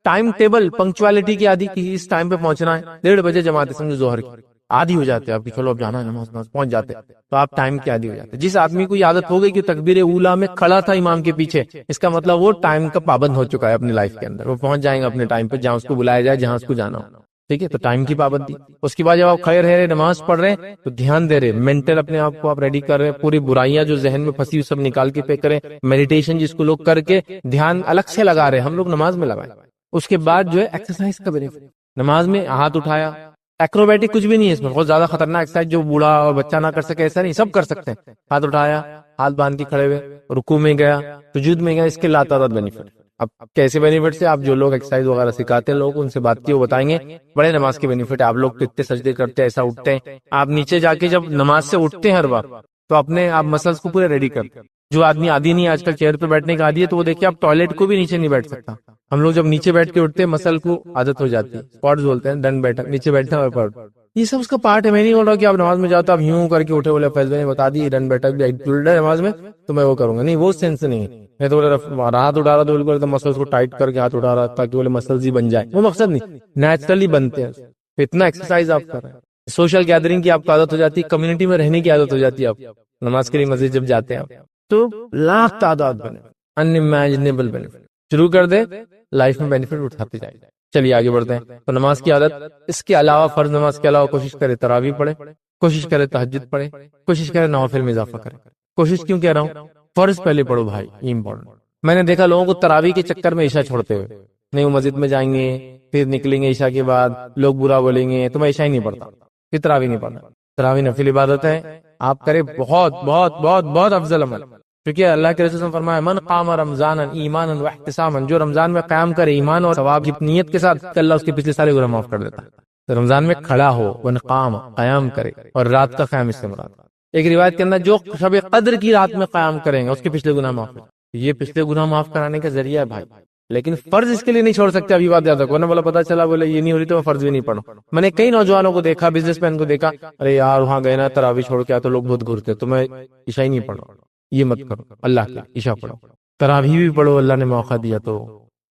ٹائم ٹیبل پنکچوالٹی کی عادی، کہ اس ٹائم پہ پہنچنا ہے، 1:30 بجے جماعت سمجھو ظہر کی، عادی ہو جاتے ہیں آپ کی، چلو اب جانا ہے نماز پہنچ جاتے ہیں، تو آپ ٹائم کی عادی ہو جاتے ہیں۔ جس آدمی کو یہ عادت ہو گئی کہ تکبیر اولیٰ میں کھڑا تھا امام کے پیچھے، اس کا مطلب وہ ٹائم کا پابند ہو چکا ہے اپنی لائف کے اندر، وہ پہنچ جائیں گے اپنے ٹائم پہ جہاں اس کو بلایا جائے، جہاں اس کو جانا ہو، ٹھیک ہے، تو ٹائم کی پابندی۔ اس کے بعد جب آپ کھڑے رہ رہے نماز پڑھ رہے ہیں تو دھیان دے رہے، مینٹل اپنے آپ کو آپ ریڈی کر رہے ہیں، پوری برائیاں جو ذہن میں پھنسی سب نکال کے پہ کریں، میڈیٹیشن جس کو لوگ کر کے دھیان الگ سے لگا رہے ہیں، ہم لوگ نماز میں لگائیں۔ اس کے بعد جو ہے ایکسرسائز کا بینیفٹ، نماز میں ہاتھ اٹھایا، ایکروبیٹک کچھ بھی نہیں ہے اس میں، بہت زیادہ خطرناک ایکسرسائز جو بوڑھا اور بچہ نہ کر سکے ایسا نہیں، سب کر سکتے ہیں۔ ہاتھ اٹھایا، ہاتھ باندھ کے کھڑے ہوئے، رکوع میں گیا، سجود میں گیا، اس کے لاتعداد بینیفٹ۔ اب کیسے بینیفٹ سے، آپ جو لوگ ایکسرسائز وغیرہ سکھاتے ہیں لوگوں کو، ان سے بات کی، وہ بتائیں گے بڑے نماز کے بینیفٹ ہے۔ آپ لوگ تو اتنے سجدے کرتے ہیں، ایسا اٹھتے ہیں، آپ نیچے جا کے جب نماز سے اٹھتے ہیں ہر بار تو اپنے آپ مسلس کو پورے ریڈی کرتے ہیں۔ جو آدمی عادی نہیں آج کل چیئر پہ بیٹھنے کا عادی ہے، تو وہ دیکھیے آپ ٹوائلٹ کو بھی نیچے نہیں بیٹھ سکتا۔ ہم لوگ جب نیچے بیٹھ کے اٹھتے ہیں مسل کو عادت ہو جاتی ہے، اسپاٹس بولتے ہیں، ڈن بیٹھک، نیچے بیٹھنا اور پاٹ، یہ سب اس کا پارٹ ہے۔ میں نہیں بول رہا کہ آپ نماز میں جاتے آپ یوں کر کے اٹھے، بولے فیض بھائی نے بتا دی ڈن بیٹھک بھی انکلوڈ ہے نماز میں تو میں وہ کروں گا، نہیں، وہ سینس نہیں ہے۔ میں تو بولے ہاتھ اٹھا رہا تو بالکل مسلس کو ٹائٹ کر کے ہاتھ اٹھا رہا تاکہ بولے مسلز ہی بن جائے، وہ مقصد نہیں، نیچرلی بنتے ہیں، اتنا ایکسرسائز آپ کر رہے ہیں۔ سوشل گیدرنگ کی آپ کو عادت ہو جاتی ہے، کمیونٹی میں رہنے کی عادت ہو جاتی ہے، آپ نماز کے لیے مسجد جب جاتے ہیں آپ تو لاکھ تعداد بنے، انِمیجنیبل بینیفٹ شروع کر دے، لائف میں بینیفٹ اٹھاتے جائے۔ چلیے آگے بڑھتے ہیں۔ تو نماز کی عادت، اس کے علاوہ فرض نماز کے علاوہ کوشش کرے تراویح پڑھے، کوشش کرے تہجد پڑھے، کوشش کرے نوافل میں اضافہ کرے۔ کوشش کیوں کہہ رہا ہوں، فرض پہلے پڑھو بھائی، یہ امپورٹنٹ۔ میں نے دیکھا لوگوں کو تراویح کے چکر میں عشاء چھوڑتے ہوئے، نہیں وہ مسجد میں جائیں گے، پھر نکلیں گے عشاء کے بعد، لوگ برا بولیں گے تو میں عشاء ہی نہیں پڑھتا، پھر تراویح نہیں پڑھتا۔ تراویح نفل عبادت ہے، آپ کرے، بہت بہت بہت بہت افضل عمل، کیونکہ اللہ کے رسول نے فرمایا من قام رمضان ایمانا واحتسابا، جو رمضان میں قیام کرے ایمان اور ثواب کی نیت کے ساتھ، کہ اللہ اس کے پچھلے سارے گناہ معاف کر دیتا ہے۔ تو رمضان میں کھڑا ہو، ون قام، قیام کرے، اور رات کا قیام اس سے مراد۔ ایک روایت کے اندر جو شب قدر کی رات میں قیام کریں گے اس کے پچھلے گناہ معاف ہو، یہ پچھلے گناہ معاف کرانے کا ذریعہ ہے بھائی، لیکن فرض اس کے لیے نہیں چھوڑ سکتے۔ ابھی بات یاد رکھو، ورنہ بولا پتا چلا بولے یہ نہیں ہو رہی تو میں فرض بھی نہیں پڑھوں۔ میں نے کئی نوجوانوں کو دیکھا، بزنس مین کو دیکھا، ارے یار وہاں گئے نا تراویح چھوڑ کے آئے تو لوگ بہت گھرتے، تو میں عشاء ہی نہیں پڑھوں۔ یہ مت کرو، اللہ کے عشاء پڑھو، تراویح بھی پڑھو، اللہ نے موقع دیا تو،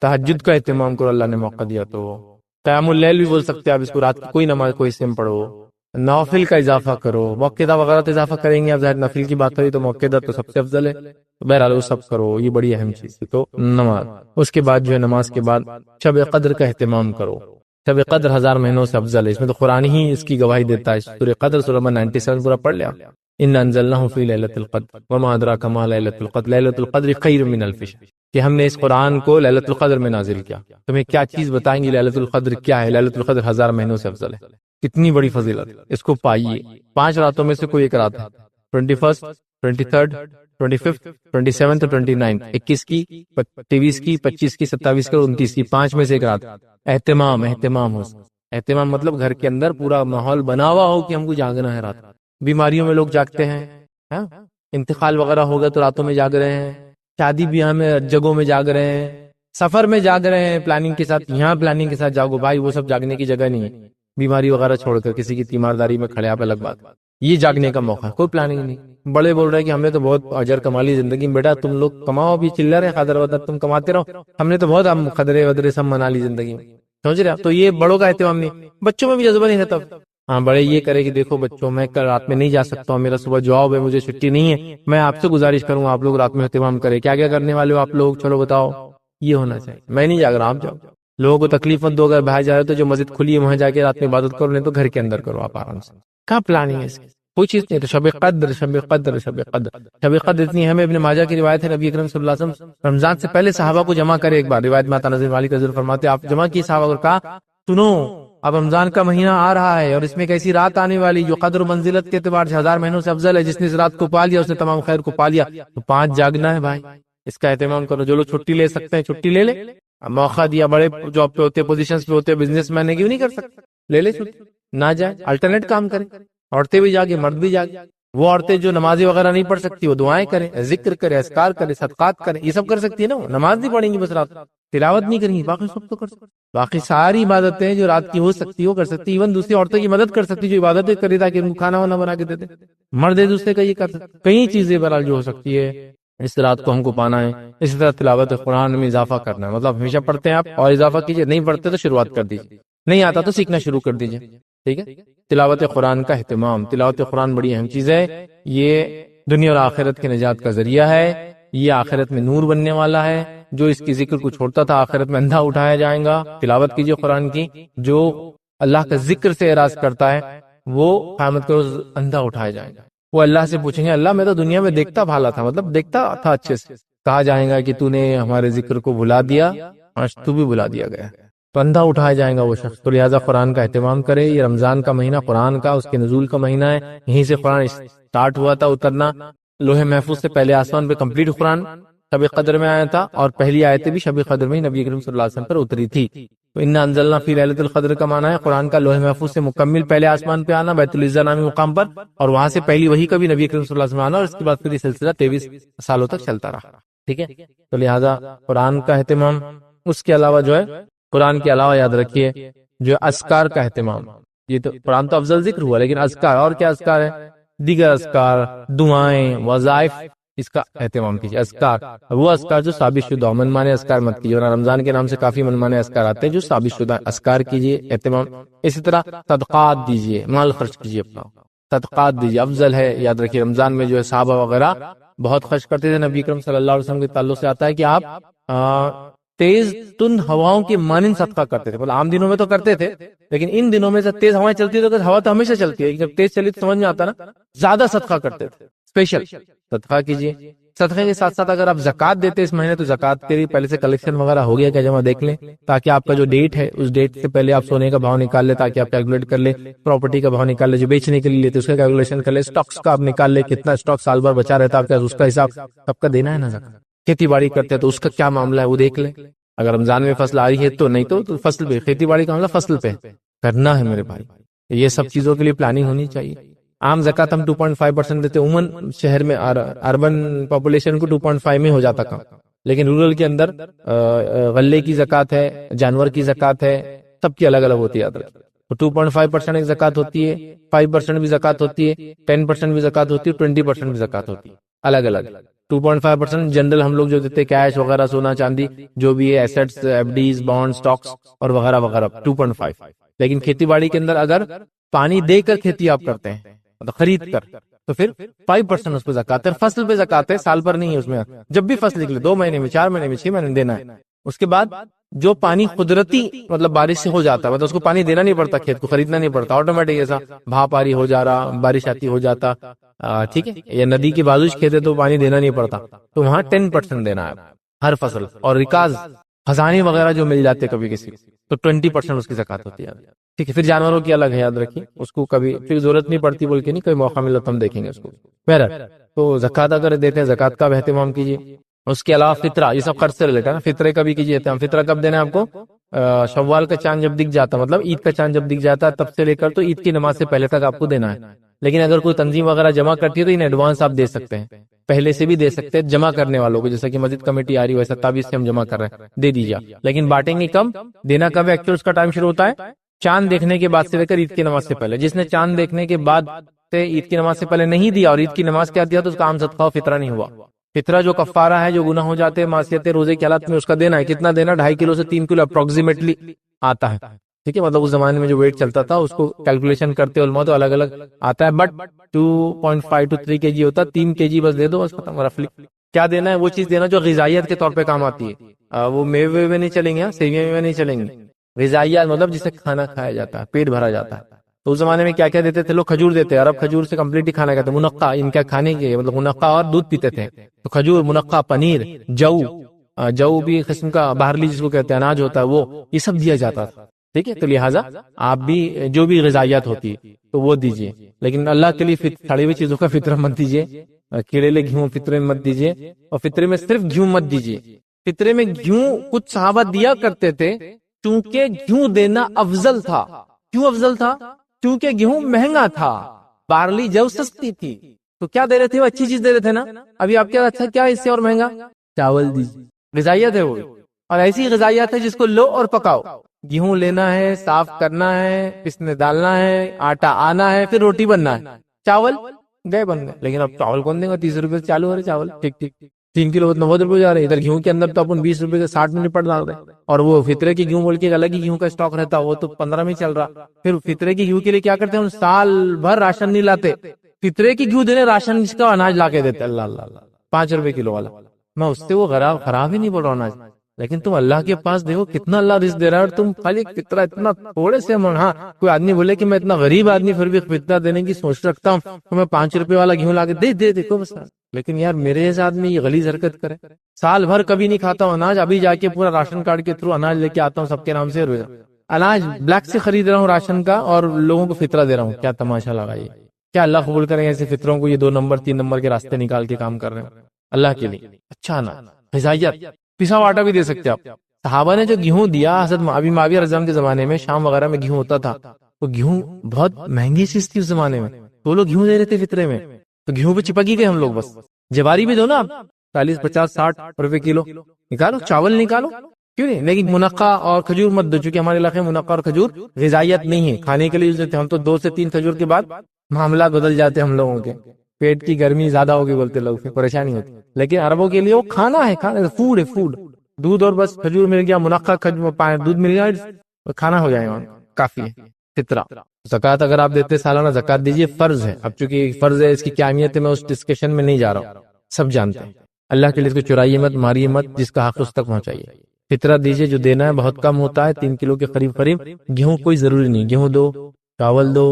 تہجد کا اہتمام کرو، اللہ نے موقع دیا تو، قیام اللیل بھی بول سکتے ہیں آپ اس کو، رات کی کوئی نماز کوئی حصے میں پڑھو، نوافل کا اضافہ کرو، موقعہ وغیرہ تو اضافہ کریں گے، اب ظاہر نفل کی بات ہوئی تو موقعہ تو سب سے افضل ہے، بہرحال وہ سب کرو، یہ بڑی اہم چیز ہے۔ تو نماز، اس کے بعد جو ہے نماز کے بعد شب قدر کا اہتمام کرو، شب قدر 1000 مہینوں سے افضل ہے، اس میں تو قرآن ہی اس کی گواہی دیتا ہے۔ سورہ قدر سورہ نمبر 97 پورا پڑھ لیا، ان انزلناہ فی لیلۃ القدر وما ادراک ما لیلۃ القدر لیلۃ القدر خیر من الف شہر، کہ ہم نے اس قرآن کو لیلۃ القدر میں نازل کیا، تمہیں کیا چیز بتائیں گی لیلۃ القدر کیا ہے؟ لیلۃ القدر 1000 مہینوں سے افضل ہے، کتنی بڑی فضیلت، اس کو پائیے۔ 5 راتوں میں سے کوئی ایک رات ہے، 21، 23، 25، 27 اور 29، 21 کی، 23 کی، 25 کی، 27 کی اور 29 کی، 5 میں سے ایک رات۔ اہتمام ہو، اہتمام مطلب گھر کے اندر پورا ماحول بنا ہوا ہو کہ ہم کو جاگنا ہے رات۔ بیماریوں میں لوگ جاگتے ہیں، انتقال وغیرہ ہوگا تو راتوں میں جاگ رہے ہیں، شادی بیاہ میں جگہوں میں جاگ رہے ہیں، سفر میں جاگ رہے ہیں پلاننگ کے ساتھ، یہاں پلاننگ کے ساتھ جاگو بھائی، وہ سب جاگنے کی جگہ نہیں ہے، بیماری وغیرہ چھوڑ کر کسی کی تیمارداری میں کھڑے، آپ الگ بات، یہ جاگنے کا موقع ہے، کوئی پلاننگ نہیں۔ بڑے بول رہے ہیں کہ ہم نے تو بہت اجر کما لی زندگی میں، بیٹا تم لوگ کماؤ بھی، چلر ہے قدر ودر تم کماتے رہو، ہم نے تو بہت ہم قدرے ودرے سب منا لی زندگی میں، سمجھ رہے آپ؟ تو یہ بڑوں کا اہتمام نہیں، بچوں میں بھی جذبہ نہیں رہتا۔ ہاں بڑے یہ کرے کہ دیکھو بچوں، میں کل رات میں نہیں جا سکتا ہوں، میرا صبح جاب ہے، مجھے چھٹی نہیں ہے، میں آپ سے گزارش کروں آپ لوگ رات میں اہتمام کریں، کیا کیا کرنے والے ہو آپ لوگ، چلو بتاؤ، یہ ہونا چاہیے۔ میں نہیں جاگ رہا، آپ جاؤ، لوگوں کو تکلیف مت دو، اگر باہر جا رہے تو جو مسجد کھلی ہے وہاں جا کے رات میں عبادت کرو، نہیں تو گھر کے اندر کرو آپ آرام سے۔ کہاں پلاننگ ہے اس کی؟ کوئی چیز نہیں۔ تو شب قدر، شب قدر، شب قدر، شب قدر اتنی ہمیں ابن ماجہ کی روایت ہے، نبی اکرم صلی اللہ علیہ وسلم رمضان سے پہلے صحابہ کو جمع کرے، ایک بار روایت میں آتا، نظر مالک رضی اللہ فرماتے آپ جمع کی صحابہ کو، کہا سنو اب رمضان کا مہینہ آ رہا ہے اور اس میں ایک ایسی رات آنے والی جو قدر و منزلت کے اعتبار سے 1000 مہینوں سے افضل ہے، جس نے اس رات کو پا لیا اس نے تمام خیر کو پا لیا۔ تو 5 جاگنا ہے بھائی، اس کا اہتمام کرو، جو لوگ چھٹی لے سکتے ہیں چھٹی لے لے، موقع دیا، بڑے جاب پہ ہوتے، پوزیشنز پہ ہوتے، بزنس مین ہے، کیوں نہیں کر سکتے، لے لے چھٹی، نہ جائے، الٹرنیٹ کام کریں، عورتیں بھی جاگے مرد بھی جاگے، وہ عورتیں جو نمازیں وغیرہ نہیں پڑھ سکتی وہ دعائیں کریں، ذکر کریں، اذکار کریں، صدقات کریں، یہ سب کر سکتی ہے نا، وہ نماز نہیں پڑھیں گی بس رات، تلاوت نہیں کریں گی، باقی سب تو کر سکتی، باقی ساری عبادتیں جو رات کی ہو سکتی وہ کر سکتی، ایون دوسری عورتوں کی مدد کر سکتی جو عبادتیں کری تاکہ ان کو کھانا وانا بنا کے دیتے، مرد ایک دوسرے کا یہ کر سکتے، کئی چیزیں بہرحال جو ہو سکتی ہے، اس رات کو ہم کو پانا ہے۔ اسی طرح تلاوت قرآن میں اضافہ کرنا ہے، مطلب ہمیشہ پڑھتے ہیں آپ اور اضافہ کیجئے، نہیں پڑھتے تو شروعات کر دیجیے، نہیں آتا تو سیکھنا شروع کر دیجیے، ٹھیک ہے۔ تلاوت قرآن کا اہتمام، تلاوت قرآن بڑی اہم چیز ہے، یہ دنیا اور آخرت کے نجات کا ذریعہ ہے، یہ آخرت میں نور بننے والا ہے، جو اس کی ذکر کو چھوڑتا تھا آخرت میں اندھا اٹھایا جائے گا۔ تلاوت کیجئے قرآن کی، جو اللہ کا ذکر سے اعراض کرتا ہے وہ قیامت کے روز اندھا اٹھایا جائے گا، وہ اللہ سے پوچھیں گے اللہ میں تو دنیا میں دیکھتا بھالا تھا، مطلب دیکھتا تھا اچھے سے، کہا جائے گا کہ تو نے ہمارے ذکر کو بھلا دیا، آج تو بھی بھلا دیا گیا، تو اندھا اٹھایا جائے گا وہ شخص۔ تو لہٰذا قرآن کا اہتمام کرے، یہ رمضان کا مہینہ قرآن کا، اس کے نزول کا مہینہ ہے، یہیں سے قرآن اسٹارٹ ہوا تھا اترنا، لوح محفوظ سے پہلے آسمان پہ کمپلیٹ قرآن شب قدر میں آیا تھا، اور پہلی آیتیں بھی شب قدر میں نبی کریم صلی اللہ علیہ وسلم پر اتری تھی۔ تو انا انزلنا فی لیلۃ القدر کا معنی ہے قرآن کا لوح محفوظ سے مکمل پہلے آسمان پہ آنا، بیت العزہ نامی مقام پر، اور وہاں سے پہلی وحی کا بھی نبی کریم صلی اللہ علیہ وسلم آنا، اور اس کے بعد پھر یہ سلسلہ 23 سالوں تک چلتا رہا، ٹھیک ہے۔ تو لہٰذا قرآن کا اہتمام، اس کے علاوہ جو ہے قرآن کے علاوہ یاد رکھیے جو اذکار کا اہتمام، یہ تو قرآن تو افضل ذکر ہوا، لیکن اذکار، اور کیا اذکار ہے، دیگر اذکار، دعائیں، وظائف، اس کا اہتمام کیجیے۔ اذکار وہ اذکار جو ثابت شدہ ہو، منمانے اذکار مت کیجیے، ورنہ رمضان کے نام سے کافی منمانے اذکار آتے ہیں جو ثابت شدہ اذکار کیجیے، اہتمام۔ اسی طرح صدقات دیجیے، مال خرچ کیجیے اپنا، صدقات دیجیے، افضل ہے۔ یاد رکھیے رمضان میں جو ہے صحابہ وغیرہ بہت خرچ کرتے تھے، نبی اکرم صلی اللہ علیہ وسلم کے تعلق سے آتا ہے کہ آپ تیز تند ہواؤں کے مانند صدقہ کرتے تھے، مطلب عام دنوں میں تو کرتے تھے، لیکن ان دنوں میں جب تیز ہوائیں چلتی ہے تو ہوا تو ہمیشہ چلتی ہے، جب تیز چلی تو سمجھ میں آتا نا، زیادہ صدقہ کرتے تھے، اسپیشل صدقہ کیجیے۔ صدقے کے ساتھ ساتھ اگر آپ زکوٰۃ دیتے اس مہینے تو زکوٰۃ کے لیے پہلے سے کلیکشن وغیرہ ہو گیا کیا جمع دیکھ لیں، تاکہ آپ کا جو ڈیٹ ہے اس ڈیٹ سے پہلے آپ سونے کا بھاؤ نکال لیں، تاکہ آپ کیلکولیٹ کر لیں، پراپرٹی کا بھاؤ نکال لیں، جو بیچنے کے لیے لیتے اس کا کیلکولیشن کر لیں، اسٹاکس کا آپ نکال لیں، کتنا اسٹاک سال بھر بچا رہتا ہے آپ کا، اس کا حساب سب کا دینا ہے نا زکوٰۃ۔ کھیتی باڑی کرتے ہیں تو اس کا کیا معاملہ ہے وہ دیکھ لیں، اگر رمضان میں فصل آ رہی ہے تو، نہیں تو فصل پہ، کھیتی باڑی کا معاملہ فصل پہ کرنا ہے میرے بھائی، یہ سب چیزوں کے لیے پلاننگ ہونی چاہیے۔ عام زکوٰۃ ہم 2.5% دیتے، عموماً شہر میں اربن پاپولیشن کو 2.5 میں ہو جاتا کام، لیکن رورل کے اندر غلے کی زکوٰۃ ہے، جانور کی زکوٰۃ ہے، سب کی الگ الگ ہوتی ہے، یاد رکھیں۔ تو 2.5% ایک زکوٰۃ ہوتی ہے، 5% بھی زکوٰۃ ہوتی ہے، 10% بھی زکوٰۃ ہوتی ہے، 20% بھی زکوٰۃ ہوتی ہے، الگ الگ 2.5% جنرل ہم لوگ جو دیتے کیش وغیرہ سونا چاندی جو بھی ہے assets FDs bond stocks اور وغیرہ وغیرہ 2.5. لیکن کھیتی باڑی کے اندر اگر پانی دے کر کھیتی آپ کرتے ہیں مطلب خرید کر تو پھر 5% اس پہ زکات ہے. فصل پہ زکات ہے, سال پر نہیں ہے اس میں. جب بھی فصل نکلے 2 مہینے میں 4 مہینے میں 6 مہینے میں دینا ہے. اس کے بعد جو پانی قدرتی مطلب بارش سے ہو جاتا ہے مطلب اس کو پانی دینا نہیں پڑتا, کھیت کو خریدنا نہیں پڑتا, آٹومیٹک ایسا بھا پاری ہو جا رہا, بارش آتی ہو جاتا, ٹھیک ہے, یا ندی کی بازوش کھیت ہے تو پانی دینا نہیں پڑتا, تو وہاں 10% دینا ہے ہر فصل. اور ریکاز خزانے وغیرہ جو مل جاتے کبھی کسی تو 20% اس کی زکات ہوتی ہے. ٹھیک ہے, پھر جانوروں کی الگ ہے, یاد رکھیے اس کو کبھی پھر ضرورت نہیں پڑتی بول کے نہیں, کوئی موقع ملا تو ہم دیکھیں گے اس کو. بہرحال تو زکات اگر دیتے ہیں زکات کا اہتمام کیجیے. اس کے علاوہ فطرہ, یہ سب خرچ سے ریلیٹڈ ہے نا, فطرے کا بھی کیجیے. ہم فطرہ کب دینا ہے آپ کو؟ شوال کا چاند جب دکھ جاتا مطلب عید کا چاند جب دکھ جاتا ہے تب سے لے کر تو عید کی نماز سے پہلے تک آپ کو دینا ہے. لیکن اگر کوئی تنظیم وغیرہ جمع کرتی ہے تو ان ایڈوانس آپ دے سکتے ہیں, پہلے سے بھی دے سکتے ہیں جمع کرنے والوں کو, جیسا کہ مسجد کمیٹی آ رہی ہے ویسا تابیز سے ہم جمع کر رہے ہیں, دے دیجیے. لیکن بانٹیں گے کم, دینا کب ہے ایکچوئل اس کا ٹائم شروع ہوتا ہے چاند دیکھنے کے بعد سے لے کر عید کی نماز سے پہلے. جس نے چاند دیکھنے کے بعد سے عید کی نماز سے پہلے نہیں دیا اور عید کی نماز کیا دیا تو اس کا عام صدقہ فطرہ نہیں ہوا. فطرہ جو کفارہ ہے, جو گناہ ہو جاتے ہیں معصیتیں روزے کے حالات میں, اس کا دینا ہے. کتنا دینا؟ 2.5 کلو سے 3 کلو اپروکسیمیٹلی آتا ہے. ٹھیک ہے, مطلب اس زمانے میں جو ویٹ چلتا تھا اس کو کیلکولیشن کرتے علماء تو الگ الگ آتا ہے, بٹ 2.5 to 3 kg ہوتا ہے. 3 kg بس دے دو, بس ختم رفلی. کیا دینا ہے؟ وہ چیز دینا جو غذائیت کے طور پہ کام آتی ہے. وہ میوے میں نہیں چلیں گے, سیویاں میں نہیں چلیں گے. غذائیت مطلب جسے کھانا کھایا جاتا ہے, پیٹ بھرا جاتا ہے. تو اس زمانے میں کیا کیا دیتے تھے لوگ؟ کھجور دیتے. عرب کھجور سے کمپلیٹ ہی کھانا کھاتے, منقع ان کا کھانے کے مطلب منقع اور دودھ پیتے تھے. تو کھجور, منقع, پنیر, جو بھی قسم کا باہرلی جس کو کہتے ہیں اناج ہوتا ہے وہ, یہ سب دیا جاتا تھا. ٹھیک ہے, تو لہٰذا آپ بھی جو بھی غذائیت ہوتی ہے تو وہ دیجیے. لیکن اللہ کے لیے سڑی ہوئی چیزوں کا فطرہ مت دیجیے, کیڑے گھیوں فطرے میں مت دیجیے, اور فطرے میں صرف گھیوں مت دیجیے. فطرے میں گھیوں کچھ صحابہ دیا کرتے تھے چونکہ گھیوں دینا افضل تھا. کیوں افضل تھا؟ کیونکہ گیہوں مہنگا تھا, بارلی جو سستی تھی. تو کیا دے رہے تھے؟ وہ اچھی چیز دے رہے تھے نا. ابھی آپ کیا اچھا کیا اس سے اور مہنگا؟ چاول دیجیے. غذائیت ہے وہ, اور ایسی غذائیت ہے جس کو لو اور پکاؤ. گیہوں لینا ہے, صاف کرنا ہے, پسنے ڈالنا ہے, آٹا آنا ہے, پھر روٹی بننا ہے. چاول گئے بن گئے. لیکن اب چاول کون دے گا؟ 30 روپے سے چالو ہو رہے چاول. ٹھیک ٹھیک, 3 کلو 90 روپے جا رہے ہیں. ادھر گیہوں کے اندر تو اپن 20 روپے سے 60 میں نپٹ ڈال رہے ہیں. اور وہ فطرے کی گیہوں بول کے الگ ہی گیہوں کا اسٹاک رہتا, وہ تو 15 میں چل رہا. پھر فطرے کی گیہوں کے لیے کیا کرتے ہیں؟ سال بھر راشن نہیں لاتے, فطرے کی گیہوں دینے راشن اس کا اناج لا کے دیتے. اللہ اللہ, 5 روپے کلو والا. میں اس سے وہ خراب ہی نہیں بول رہا اناج, لیکن تم اللہ کے پاس دیکھو کتنا اللہ رزق دے رہا ہے, اور تم خالی فطرہ اتنا تھوڑے سے. ہاں, کوئی آدمی بولے کہ میں اتنا غریب آدمی پھر بھی فطرہ دینے کی سوچ رکھتا ہوں تو میں 5 روپے والا گیہوں لا کے دے دیکھو بس. لیکن یار میرے جیسا آدمی یہ غلیظ حرکت کرے, سال بھر کبھی نہیں کھاتا ہوں اناج, ابھی جا کے پورا راشن کارڈ کے تھرو اناج لے کے آتا ہوں سب کے نام سے, اناج بلیک سے خرید رہا ہوں راشن کا, اور لوگوں کو فطرہ دے رہا ہوں. کیا تماشا لگا یہ؟ کیا اللہ قبول کریں ایسے فطروں کو؟ یہ 2 نمبر 3 نمبر کے راستے نکال کے کام کر رہے ہیں اللہ کے لیے. اچھا نا, غذائیت, پسا ہوا آٹا بھی دے سکتے آپ. صحابہ نے جو گیہوں دیا, حضرت معاویہ رضی اللہ عنہ کے زمانے میں شام وغیرہ میں گیہوں ہوتا تھا, تو گیہوں بہت مہنگی چیز تھی اس زمانے میں, تو لوگ گیہوں دے رہے تھے فطرے میں. تو گیہوں پہ چپک ہی گئے ہم لوگ. بس جواری بھی دو نا آپ, 40 50 60 روپے کلو نکالو, چاول نکالو, کیوں نہیں. لیکن منقع اور کھجور مت دو, چونکہ ہمارے علاقے میں منقع اور کھجور غذائیت نہیں ہے, کھانے کے لیے ہم تو 2 سے 3 کھجور کے بعد معاملات بدل جاتے ہیں ہم لوگوں کے. پیٹ کی گرمی زیادہ ہوگی بولتے لوگ, پھر پریشانی ہوتی. لیکن عربوں کے لیے وہ کھانا ہے, کھانا فوڈ ہے, فوڈ. دودھ اور بس کھجور مل گیا, منقع دودھ مل گیا, کھانا ہو جائے گا, کافی ہے. فطرہ زکات اگر آپ دیتے سالانہ زکات دیجیے, فرض ہے. اب چونکہ فرض ہے, اس کی کیا اہمیت ہے میں اس ڈسکشن میں نہیں جا رہا ہوں, سب جانتے ہیں. اللہ کے لیے اس کو چرائیے مت, ماریے مت, جس کا حق اس تک پہنچائیے. فطرہ دیجیے, جو دینا ہے بہت کم ہوتا ہے, 3 کلو کے قریب. گیہوں کوئی ضروری نہیں, گیہوں دو, چاول دو,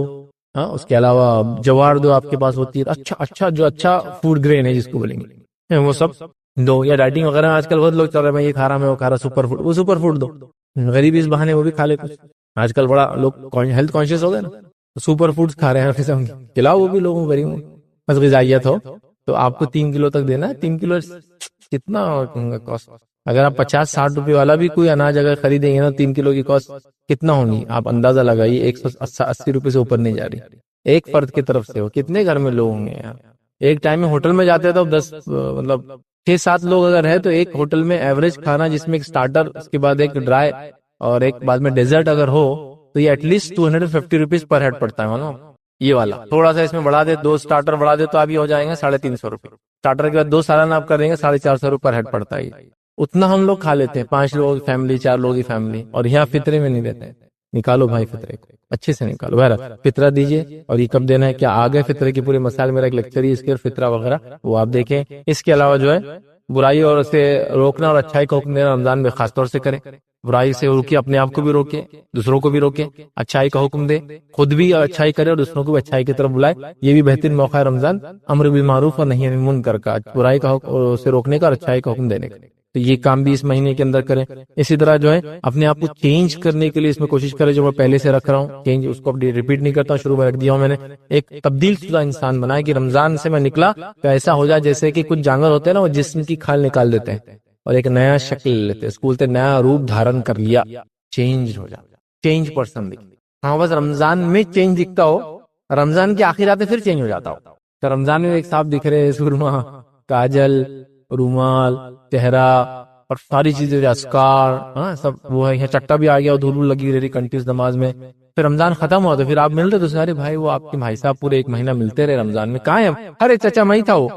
ہاں اس کے علاوہ جوار دو آپ کے پاس ہوتی ہے, اچھا جو اچھا فوڈ گرین ہے جس کو بولیں گے وہ سب دو. یا ڈائٹنگ وغیرہ آج کل بہت لوگ چل رہے ہیں, میں یہ کھا رہا, میں وہ کھا رہا, سپر فوڈ, وہ سپر فوڈ دو. غریبی اس بہانے وہ بھی کھا لے کچھ. آج کل بڑا لوگ ہیلتھ کانشیس ہو گئے نا, سپر فوڈز کھا رہے ہیں قسم کی, کھلاؤ وہ بھی لوگوں کو, بس غذائیت ہو. تو آپ کو 3 کلو تک دینا ہے. 3 کلو کتنا کاسٹ؟ اگر آپ 50-60 روپے والا بھی کوئی اناج اگر خریدیں گے نا, 3 کلو کی کاسٹ کتنا ہوگی آپ اندازہ لگائیے. 180 روپے سے اوپر نہیں جا رہی ایک فرد کی طرف سے. ہو کتنے گھر میں لوگ ہوں گے یار؟ ایک ٹائم میں ہوٹل میں جاتے تو 10 مطلب 6-7 لوگ اگر ہے تو ایک ہوٹل میں ایوریج کھانا, جس میں ایک سٹارٹر, اس کے بعد ایک ڈرائی اور ایک بعد میں ڈیزرٹ اگر ہو, تو یہ at least 250 rupees per head پڑتا ہے. یہ والا تھوڑا سا اس میں بڑھا دے، 2 سٹارٹر بڑھا دے تو ابھی ہو جائیں گے 350 روپے، سٹارٹر کے بعد 2 سالانہ آپ کر دیں گے 450 روپے پر ہیڈ پڑتا ہے، اتنا ہم لوگ کھا لیتے ہیں، 5 لوگوں کی فیملی، 4 لوگوں کی فیملی، اور یہاں فطرے میں نہیں دیتے ہیں۔ نکالو بھائی فطرے کو اچھے سے نکالو، بہرحال فطرہ دیجیے، اور یہ کب دینا ہے، کیا آگے فطرے کی پورے مسائل، میرا ایک لیکچر ہی اس کے فطرہ وغیرہ وہ آپ دیکھیں۔ اس کے علاوہ جو ہے برائی اور اسے روکنا اور اچھائی کا حکم دینا رمضان میں خاص طور سے کریں، برائی سے روکے، اپنے آپ کو بھی روکے، دوسروں کو بھی روکے، اچھائی کا حکم دے، خود بھی اچھائی کرے اور دوسروں کو بھی اچھائی کی طرف بلائے، یہ بھی بہترین موقع ہے رمضان امر بالمعروف اور نہی عن المنکر کا، برائی کا حکم سے روکنے کا اور اچھائی کا حکم دینے کا، تو یہ کام بھی اس مہینے کے اندر کریں۔ اسی طرح جو ہے اپنے آپ کو چینج کرنے کے لیے اس میں کوشش کرے، جو میں پہلے سے رکھ رہا ہوں چینج، اس کو ریپیٹ نہیں کرتا ہوں، شروع میں رکھ دیا ہوں میں نے، ایک تبدیل شدہ انسان بنائے کہ رمضان سے میں نکلا تو ایسا ہو جائے جیسے کہ کچھ جانور ہوتے ہیں نا، وہ جسم کی کھال نکال دیتے ہیں اور ایک نیا شکل لیتے ہیں، اس کو بولتے ہیں نیا روپ دھارن کر لیا، چینج ہو جائے، چینج پرسن دکھتا۔ ہاں بس رمضان میں چینج دکھتا ہو، رمضان کے آخر آتے پھر چینج ہو جاتا ہو، تو رمضان میں ایک صاحب دکھ رہے، سرما، کاجل، رومال، چہرہ اور ساری چیزیں، اسکار، ہاں سب وہ ہے، یہاں چٹا بھی آ گیا، دھول لگی رہی کنٹینیوس نماز میں، پھر رمضان ختم ہوا تو پھر آپ ملتے تو سارے بھائی وہ آپ کے بھائی صاحب پورے 1 مہینہ ملتے رہے رمضان میں، کہاں ہے؟ ارے چچا میں ہی تھا وہ،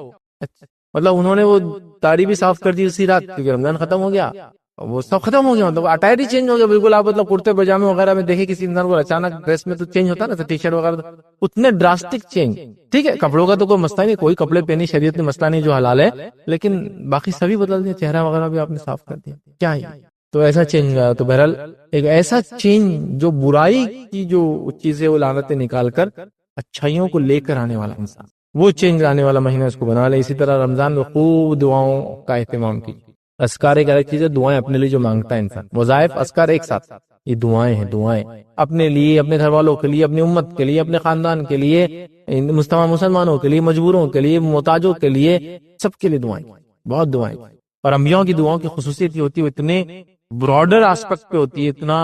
مطلب انہوں نے وہ داڑھی بھی صاف کر دی اسی رات کیونکہ رمضان ختم ہو گیا، وہ سب ختم ہو گیا، مطلب اٹائر ہی چینج ہو گیا بالکل۔ آپ مطلب کرتے پاجامے وغیرہ میں دیکھیں کسی انسان کو اچانک ڈریس میں تو چینج ہوتا نا، ٹی شرٹ وغیرہ، اتنے ڈراسٹک چینج۔ ٹھیک ہے کپڑوں کا تو کوئی مسئلہ نہیں، کوئی کپڑے پہنی شریعت میں مسئلہ نہیں جو حلال ہے، لیکن باقی سبھی بدل دیا، چہرہ وغیرہ بھی آپ نے صاف کر دیا، کیا ہے؟ تو ایسا چینج آیا، تو بہرحال ایک ایسا چینج جو برائی کی جو چیزیں وہ لعنتیں نکال کر اچھائیوں کو لے کر آنے والا انسان، وہ چینج لانے والا مہینہ اس کو بنا لے۔ اسی طرح رمضان میں خوب دعاؤں کا اہتمام کی، اذکار ایک الگ چیز ہے، دعائیں اپنے لیے جو مانگتا ہے انسان، وظائف اذکار ایک ساتھ، یہ دعائیں ہیں، دعائیں اپنے لیے، اپنے گھر والوں کے لیے، اپنی امت کے لیے، اپنے خاندان کے لیے، مستمع مسلمانوں کے لیے، مجبوروں کے لیے، محتاجوں کے لیے، سب کے لیے دعائیں، بہت دعائیں۔ اور انبیاء کی دعاؤں کی خصوصیت یہ ہوتی ہے، وہ اتنے براڈر آسپیکٹ پہ ہوتی ہے، اتنا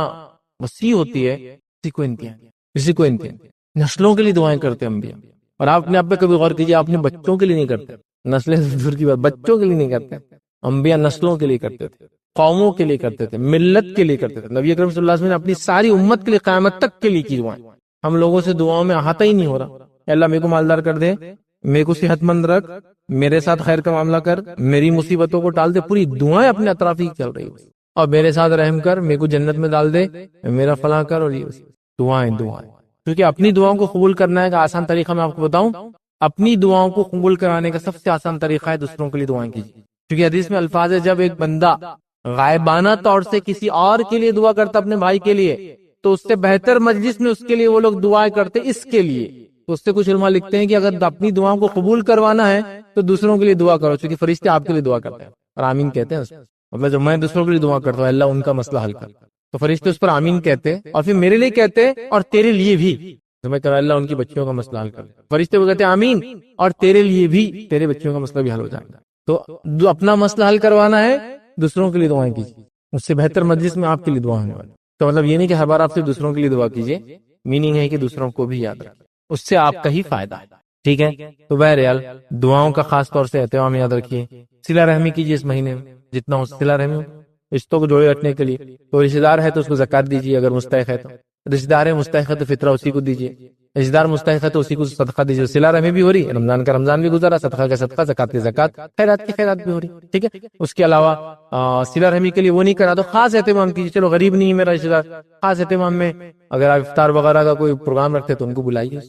وسیع ہوتی ہے، کسی کو انتہا، نسلوں کے لیے دعائیں کرتے ہیں انبیاء۔ اور آپ اپنے آپ پہ کبھی غور کیجیے، آپ اپنے بچوں کے لیے نہیں کرتے، نسلیں دور کی بات، بچوں کے لیے نہیں کرتے، انبیاء نسلوں کے لیے کرتے تھے، قوموں کے لیے کرتے تھے، ملت کے لیے کرتے تھے۔ نبی اکرم صلی اللہ علیہ وسلم نے اپنی ساری امت کے لیے قیامت تک کے لیے کی دعائیں۔ ہم لوگوں سے دعاؤں میں احاطہ ہی نہیں ہو رہا، اے اللہ میرے کو مالدار کر دے، میرے کو صحت مند رکھ، میرے ساتھ خیر کا معاملہ کر، میری مصیبتوں کو ٹال دے، پوری دعائیں اپنے اطراف ہی چل رہی ہیں، اور میرے ساتھ رحم کر، میرے کو جنت میں ڈال دے، میرا فلاں کر، اور یہ دعائیں دعائیں۔ کیونکہ اپنی دعاؤں کو قبول کرنا ہے کا آسان طریقہ میں آپ کو بتاؤں، اپنی دعاؤں کو قبول کرانے کا سب سے آسان طریقہ ہے دوسروں کے لیے دعائیں کیجیے۔ کیونکہ حدیث میں الفاظ ہے، جب ایک بندہ غائبانہ طور سے کسی اور کے لیے دعا کرتا اپنے بھائی کے لیے، تو اس سے بہتر مجلس میں اس کے لیے وہ لوگ دعائیں کرتے اس کے لیے۔ تو اس سے کچھ علماء لکھتے ہیں کہ اگر اپنی دعاؤں کو قبول کروانا ہے تو دوسروں کے لیے دعا کرو، چونکہ فرشتے آپ کے لیے دعا کرتے ہیں اور آمین کہتے ہیں۔ مطلب جب میں دوسروں کے لیے دعا کرتا ہوں اللہ ان کا مسئلہ حل کر، تو فرشتے اس پر آمین کہتے اور پھر میرے لیے کہتے اور تیرے لیے بھی، تو میں کہہ رہا اللہ ان کی بچیوں کا مسئلہ حل کر، فرشتے وہ کہتے ہیں آمین اور تیرے لیے بھی، تیرے بچیوں کا مسئلہ بھی حل ہو جائے گا۔ تو اپنا مسئلہ حل کروانا ہے دوسروں کے لیے دعائیں کیجیے، اس سے بہتر مجلس میں آپ کے لیے دعا ہونے والی۔ تو مطلب یہ نہیں کہ ہر بار آپ صرف دوسروں کے لیے دعا کیجیے، میننگ ہے کہ دوسروں کو بھی یاد رکھیں، اس سے آپ کا ہی فائدہ ہے، ٹھیک ہے۔ تو بہرحال دعاؤں کا خاص طور سے اہتمام یاد رکھیے، صلہ رحمی کیجیے اس مہینے میں جتنا ہو صلہ رحمی ہو، رشتوں کو جوڑے رکھنے کے لیے۔ تو رشتہ دار ہے تو اس کو زکات دیجیے، اگر مستحق ہے تو، رشتہ دار ہے مستحق ہے تو فطرہ اسی کو دیجیے، رشتہ دار مستحق ہے تو اسی کو صدقہ دیجیے۔ صلہ رحمی بھی ہو رہی، رمضان کا رمضان بھی گزرا، صدقہ کا صدقہ، زکات کی زکات، خیرات کی خیرات بھی ہو رہی، ٹھیک ہے۔ اس کے علاوہ صلہ رحمی کے لیے وہ نہیں کرا تو خاص اہتمام کیجیے، چلو غریب نہیں ہے میرا رشتہ دار، خاص اہتمام میں اگر آپ افطار وغیرہ کا کوئی پروگرام رکھتے تو ان کو بلائیے،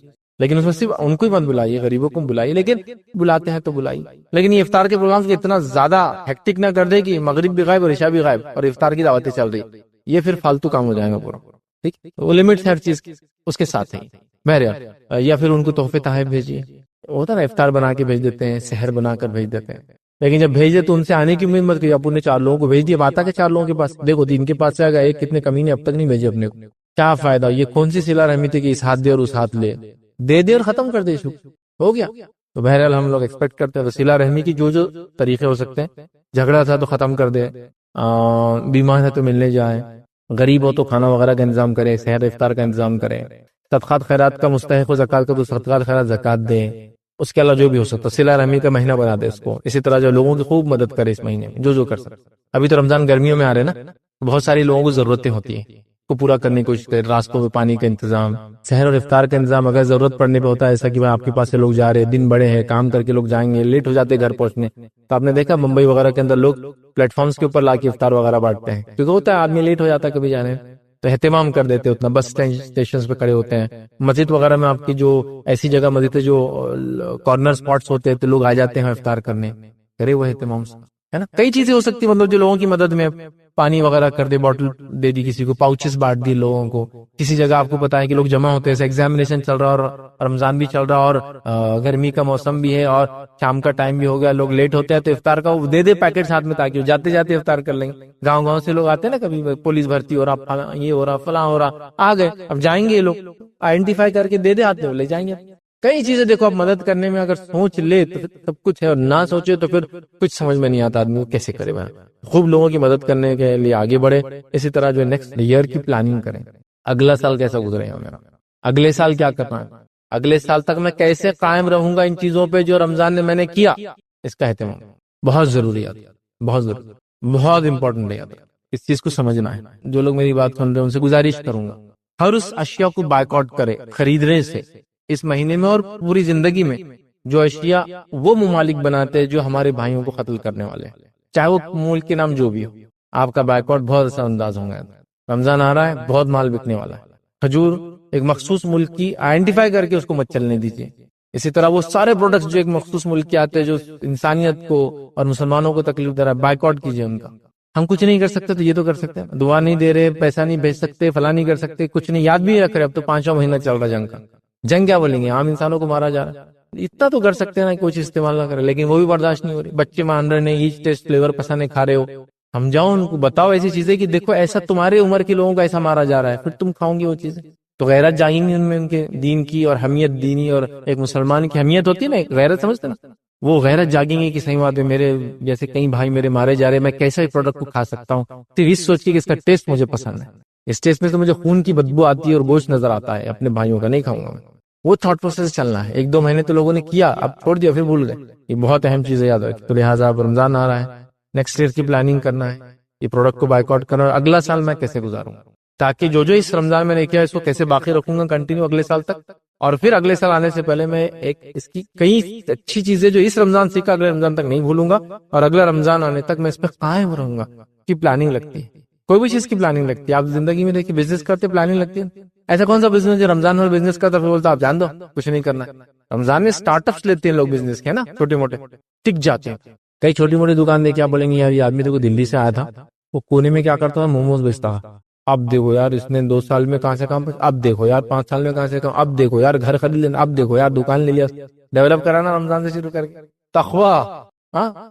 لیکن اس میں صرف ان کو ہی مت بلائیے، غریبوں کو بلائیے، لیکن بلاتے ہیں تو بلائیے۔ لیکن یہ افطار کے پروگرام سے اتنا زیادہ ہیکٹک نہ کر دے کہ مغرب بھی غائب اور عشاء بھی غائب اور افطار کی دعوتیں چل رہی، یہ پھر فالتو کام ہو جائے گا پورا، ٹھیک۔ وہ لمٹ ہر چیز اس کے ساتھ ہے، بہرحال یا پھر ان کو تحفے تحائف بھیجیے، ہوتا نا افطار بنا کے بھیج دیتے ہیں، سحر بنا کر بھیج دیتے ہیں، لیکن جب بھیجے تو ان سے آنے کی امید مت کیجیے۔ اپنے 4 لوگوں کو بھیج دیا، بات آ کے 4 لوگوں کے پاس، دیکھو 3 کے پاس سے آ گیا، ایک کتنے کمینے اب تک نہیں بھیجے اپنے کو، کیا فائدہ؟ یہ کون سی صلہ رحمی تھی کہ اس ہاتھ دے اور اس ہاتھ لے، دے دے اور ختم کر دے، ہو گیا۔ تو بہرحال ہم لوگ ایکسپیکٹ کرتے ہیں تو صلہ رحمی کی جو طریقے ہو سکتے ہیں، جھگڑا تھا تو ختم کر دے، بیمار ہے تو ملنے جائے، غریب ہو تو کھانا وغیرہ کا انتظام کرے، سحر افطار کا انتظام کرے، صدقات خیرات کا مستحق ہو زکات کا تو صدقات خیرات زکات دے، اس کے علاوہ جو بھی ہو سکتا صلہ رحمی کا مہینہ بنا دے اس کو۔ اسی طرح جو لوگوں کی خوب مدد کرے اس مہینے میں جو کر سکتا۔ ابھی تو رمضان گرمیوں میں آ رہے نا، بہت ساری لوگوں کو ضرورتیں ہوتی ہیں، کو پورا کرنے کی کوشش کریں. راستوں میں پانی کا انتظام, سحر اور افطار کا انتظام اگر ضرورت پڑنے پہ ہوتا ہے, ایسا کہ آپ کے پاس سے لوگ جا رہے ہیں, دن بڑے ہیں, کام کر کے لوگ جائیں گے, لیٹ ہو جاتے گھر پہنچنے, تو آپ نے دیکھا ممبئی وغیرہ کے اندر لوگ پلیٹ فارمز کے اوپر لا کے افطار وغیرہ بانٹتے ہیں, کیونکہ ہوتا ہے آدمی لیٹ ہو جاتا ہے کبھی جانے, تو اہتمام کر دیتے اتنا, بس اسٹیشن پہ کھڑے ہوتے ہیں. مسجد وغیرہ میں آپ کی جو ایسی جگہ مسجد ہے جو کارنر اسپاٹس ہوتے ہیں, تو لوگ آ جاتے ہیں افطار کرنے, کرے وہ اہتمام ہے نا. کئی چیزیں ہو سکتی ہیں, مطلب جو لوگوں کی مدد میں, پانی وغیرہ کر دے, بوٹل دے دی کسی کو, پاؤچز بانٹ دی لوگوں کو. کسی جگہ آپ کو پتا ہے کہ لوگ جمع ہوتے ہیں, جیسے ایگزامینیشن چل رہا ہے اور رمضان بھی چل رہا ہے اور گرمی کا موسم بھی ہے اور شام کا ٹائم بھی ہو گیا, لوگ لیٹ ہوتے ہیں, تو افطار کا وہ دے دے پیکٹ ساتھ میں, تاکہ جاتے جاتے افطار کر لیں گے. گاؤں سے لوگ آتے ہیں نا, کبھی پولیس بھرتی ہو رہا, یہ ہو رہا, فلاں ہو رہا, آ گئے, اب جائیں گے یہ لوگ, آئیڈینٹیفائی کر کے دے دے آتے ہو, لے جائیں گے. کئی چیزیں دیکھو, آپ مدد کرنے میں اگر سوچ لے تو سب کچھ ہے, اور نہ سوچے تو پھر کچھ سمجھ میں نہیں آتا آدمی کو کیسے کرے. خوب لوگوں کی مدد کرنے کے لیے آگے بڑھے. اسی طرح جو نیکسٹ ایئر کی پلاننگ کریں, اگلا سال کیسا گزرے گا میرا, اگلے سال کیا کرنا ہے, اگلے سال تک میں کیسے قائم رہوں گا ان چیزوں پہ جو رمضان میں نے کیا. اس کا اہتمام بہت ضروری ہے, بہت ضروری, بہت امپورٹنٹ ہے. اس چیز کو سمجھنا ہے. جو لوگ میری بات سن رہے ہیں ان سے گزارش کروں گا, ہر اس اشیاء کو بائیکاٹ کرے خریدنے سے اس مہینے میں اور پوری زندگی میں, جو اشیاء وہ ممالک بناتے ہیں جو ہمارے بھائیوں کو قتل کرنے والے ہیں, چاہے وہ ملک کے نام جو بھی ہو. آپ کا بائیکاٹ بہت اچھا انداز ہوں گا. رمضان آ رہا ہے, بہت مال بکنے والا ہے. کھجور ایک مخصوص ملک کی آئیڈینٹیفائی کر کے اس کو مت چلنے دیجیے. اسی طرح وہ سارے پروڈکٹس جو ایک مخصوص ملک کے آتے ہیں جو انسانیت کو اور مسلمانوں کو تکلیف دے رہا ہے, بائیکاٹ کیجیے ان کا. ہم کچھ نہیں کر سکتے تو یہ تو کر سکتے ہیں, دعا نہیں دے رہے, پیسہ نہیں بھیج سکتے, فلاں نہیں کر سکتے, کچھ نہیں, یاد بھی نہیں رکھ رہے. اب تو 5واں مہینہ چل رہا جنگ کا, جنگ کیا بولیں گے, عام انسانوں کو مارا جا رہا ہے. اتنا تو کر سکتے ہیں نا, کوئی چیز استعمال نہ کرے, لیکن وہ بھی برداشت نہیں ہو رہی. بچے مان رہے نہیں, ایچ ٹیسٹ فلیور پسند کھا رہے ہو, سمجھاؤ ان کو, بتاؤ ایسی چیزیں کہ دیکھو ایسا تمہارے عمر کے لوگوں کو ایسا مارا جا رہا ہے, پھر تم کھاؤ گے وہ چیزیں, تو غیرت جائیں گی ان میں, ان کے دین کی اور حمیت دینی, اور ایک مسلمان کی حمیت ہوتی ہے نا, ایک غیرت سمجھتے نا, وہ غیرت جاگیں گے کہ صحیح بات ہے, میرے جیسے کئی بھائی میرے مارے جا رہے, میں کیسا پروڈکٹ کو کھا سکتا ہوں, صرف اس سوچ کے کہ اس کا ٹیسٹ مجھے پسند ہے. اس ٹیسٹ میں تو مجھے خون کی بدبو آتی ہے اور گوشت نظر آتا ہے, اپنے بھائیوں کا نہیں کھاؤں گا میں. وہ تھاٹ پروسیس چلنا ہے. 1-2 مہینے تو لوگوں نے کیا, اب چھوڑ دیا, پھر بھول گئے. یہ بہت اہم چیز ہے, یاد رکھیں. تو لہٰذا اب رمضان آ رہا ہے, نیکسٹ ایئر کی پلاننگ کرنا ہے, یہ پروڈکٹ کو بائیکاٹ کرنا ہے, اگلا سال میں کیسے گزاروں, تاکہ جو اس رمضان میں نے کیا اس کو کیسے باقی رکھوں گا کنٹینیو اگلے سال تک. اور پھر اگلے سال آنے سے پہلے میں ایک اس کی کئی اچھی چیزیں جو اس رمضان سیکھا اگلے رمضان تک نہیں بھولوں گا, اور اگلا رمضان آنے تک میں اس پہ قائم رہوں گا. کی پلاننگ لگتی ہے, کوئی بھی چیز کی پلاننگ لگتی ہے. آپ زندگی میں دیکھیے, بزنس کرتے پلاننگ لگتی ہے. ایسا کون سا بزنس جو رمضان میں بزنس کرتا پھر بولتا آپ جان دو کچھ نہیں کرنا. رمضان میں اسٹارٹ اپس لیتے ہیں لوگ بزنس کے, نا, چھوٹے موٹے ٹک جاتے ہیں. کئی چھوٹی موٹی دکان دیکھ کے آپ بولیں گے یار یہ آدمی تو دلی سے آیا تھا, وہ کونے میں کیا کرتا تھا, موموز بیچتا تھا. اب دیکھو یار اس نے 2 سال میں کہاں سے کام, اب دیکھو یار 5 سال میں کہاں سے کام, اب دیکھو یار گھر خرید لینا, اب دیکھو یار دکان لے لیا. ڈیولپ کرانا رمضان سے شروع کر کے, تقویٰ,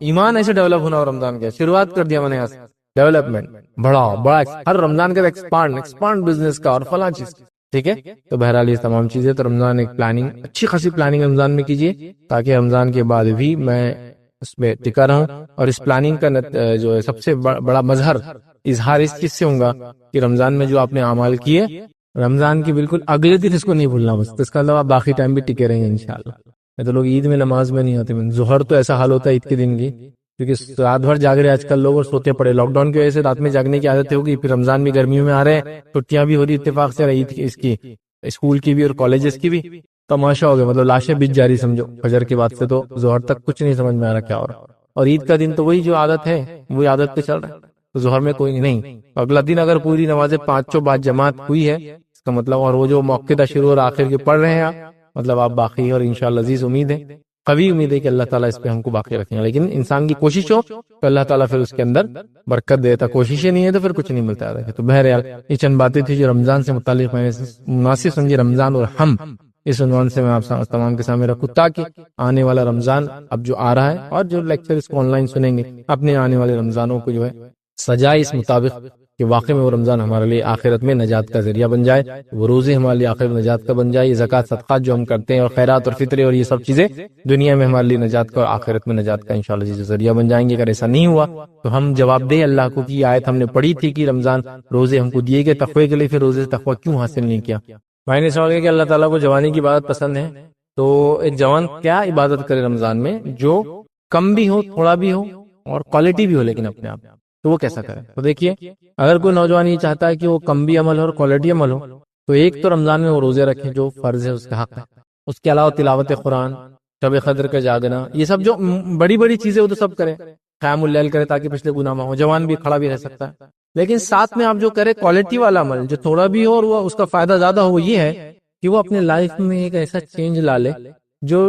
ایمان ایسے ڈیولپ ہونا. رمضان کے شروعات کر دیا میں نے یہاں سے, ڈیولپمنٹ بڑا ہر رمضان کا ایکسپانڈ بزنس کا اور فلاں چیز. ٹھیک ہے, تو بہرحال یہ تمام چیزیں, تو رمضان ایک پلاننگ, اچھی خاصی پلاننگ رمضان میں کیجیے, تاکہ رمضان کے بعد بھی میں اس میں ٹکا رہوں. اور اس پلاننگ کا جو ہے سب سے بڑا مظہر, اظہار اس چیز سے ہوگا کہ رمضان میں جو آپ نے اعمال کیے, رمضان کی بالکل اگلے دن اس کو نہیں بھولنا بس. تو اس کا علاوہ باقی ٹائم بھی ٹکے رہیں گے انشاءاللہ. تو لوگ عید میں نماز میں نہیں آتے, ظہر تو ایسا حال ہوتا ہے عید کے دن کی, کیونکہ رات بھر جاگ رہے آج کل لوگ اور سوتے پڑے. لاک ڈاؤن کی وجہ سے رات میں جاگنے کی عادت ہوگی, پھر رمضان بھی گرمیوں میں آ رہے ہیں, چھٹیاں بھی ہو رہی اتفاق سے, عید کی, اس کی, اسکول کی بھی اور کالجز کی بھی. تماشا ہو گیا, مطلب لاشیں بیچ جاری سمجھو. فجر کے بعد سے تو ظہر تک کچھ نہیں سمجھ میں آ رہا کیا ہو رہا. اور عید کا دن تو وہی جو عادت ہے وہی عادت پہ چل رہا ہے. تو ظہر میں کوئی نہیں, اگلا دن اگر پوری نمازیں 5 بعد جماعت ہوئی ہے اس کا مطلب, اور وہ جو موقع شروع اور آخر کے پڑھ رہے ہیں مطلب آپ باقی, اور انشاءاللہ عزیز امید ہے, قوی امید ہے کہ اللہ تعالیٰ اس پہ ہم کو باقی رکھیں گے. لیکن انسان کی کوشش ہو تو اللہ تعالیٰ پھر اس کے اندر برکت دیتا. کوششیں نہیں ہے تو پھر کچھ نہیں ملتا ہے. تو بہرحال یہ چند باتیں تھی جو رمضان سے متعلق میں نے مناسب سمجھی. رمضان اور ہم, اس عنوان سے میں آپ تمام کے سامنے رکھوں, تاکہ آنے والا رمضان اب جو آ رہا ہے, اور جو لیکچر اس کو آن لائن سنیں گے, اپنے آنے والے رمضانوں کو جو ہے سجائے اس مطابق کہ واقعی میں وہ رمضان ہمارے لیے آخرت میں نجات کا ذریعہ بن جائے, وہ روزے ہمارے لیے آخرت میں نجات کا بن جائے. یہ زکوٰۃ صدقات جو ہم کرتے ہیں, اور خیرات اور فطرے اور یہ سب چیزیں دنیا میں ہمارے لیے نجات کا اور آخرت میں نجات کا انشاءاللہ ذریعہ بن جائیں گے. اگر ایسا نہیں ہوا تو ہم جواب دیں اللہ کو کہ آیت ہم نے پڑھی تھی کہ رمضان روزے ہم کو دیے گئے تقوی کے لیے, پھر روزے سے تقوی کیوں حاصل نہیں کیا. بھائی نے سوال کیا کہ اللہ تعالیٰ کو جوانی کی عبادت پسند ہے, تو ایک جوان کیا عبادت کرے رمضان میں جو کم بھی ہو, تھوڑا بھی ہو, اور کوالٹی بھی ہو, لیکن اپنے آپ تو وہ کیسا کرے؟ تو دیکھیے اگر کوئی نوجوان یہ چاہتا ہے کہ وہ کم بھی عمل ہو اور کوالٹی عمل ہو، تو ایک تو رمضان میں وہ روزے رکھے جو فرض ہے، اس کا حق ہے. اس کے علاوہ تلاوت قرآن، شب قدر کا جاگنا، یہ سب جو بڑی بڑی چیزیں وہ تو سب کرے. قیام اللیل کرے تاکہ پچھلے گناہ معاف ہو. جوان بھی کھڑا بھی رہ سکتا ہے، لیکن ساتھ میں آپ جو کرے کوالٹی والا عمل جو تھوڑا بھی ہو اور وہ اس کا فائدہ زیادہ ہو، وہ یہ ہے کہ وہ اپنے لائف میں ایک ایسا چینج لا لے جو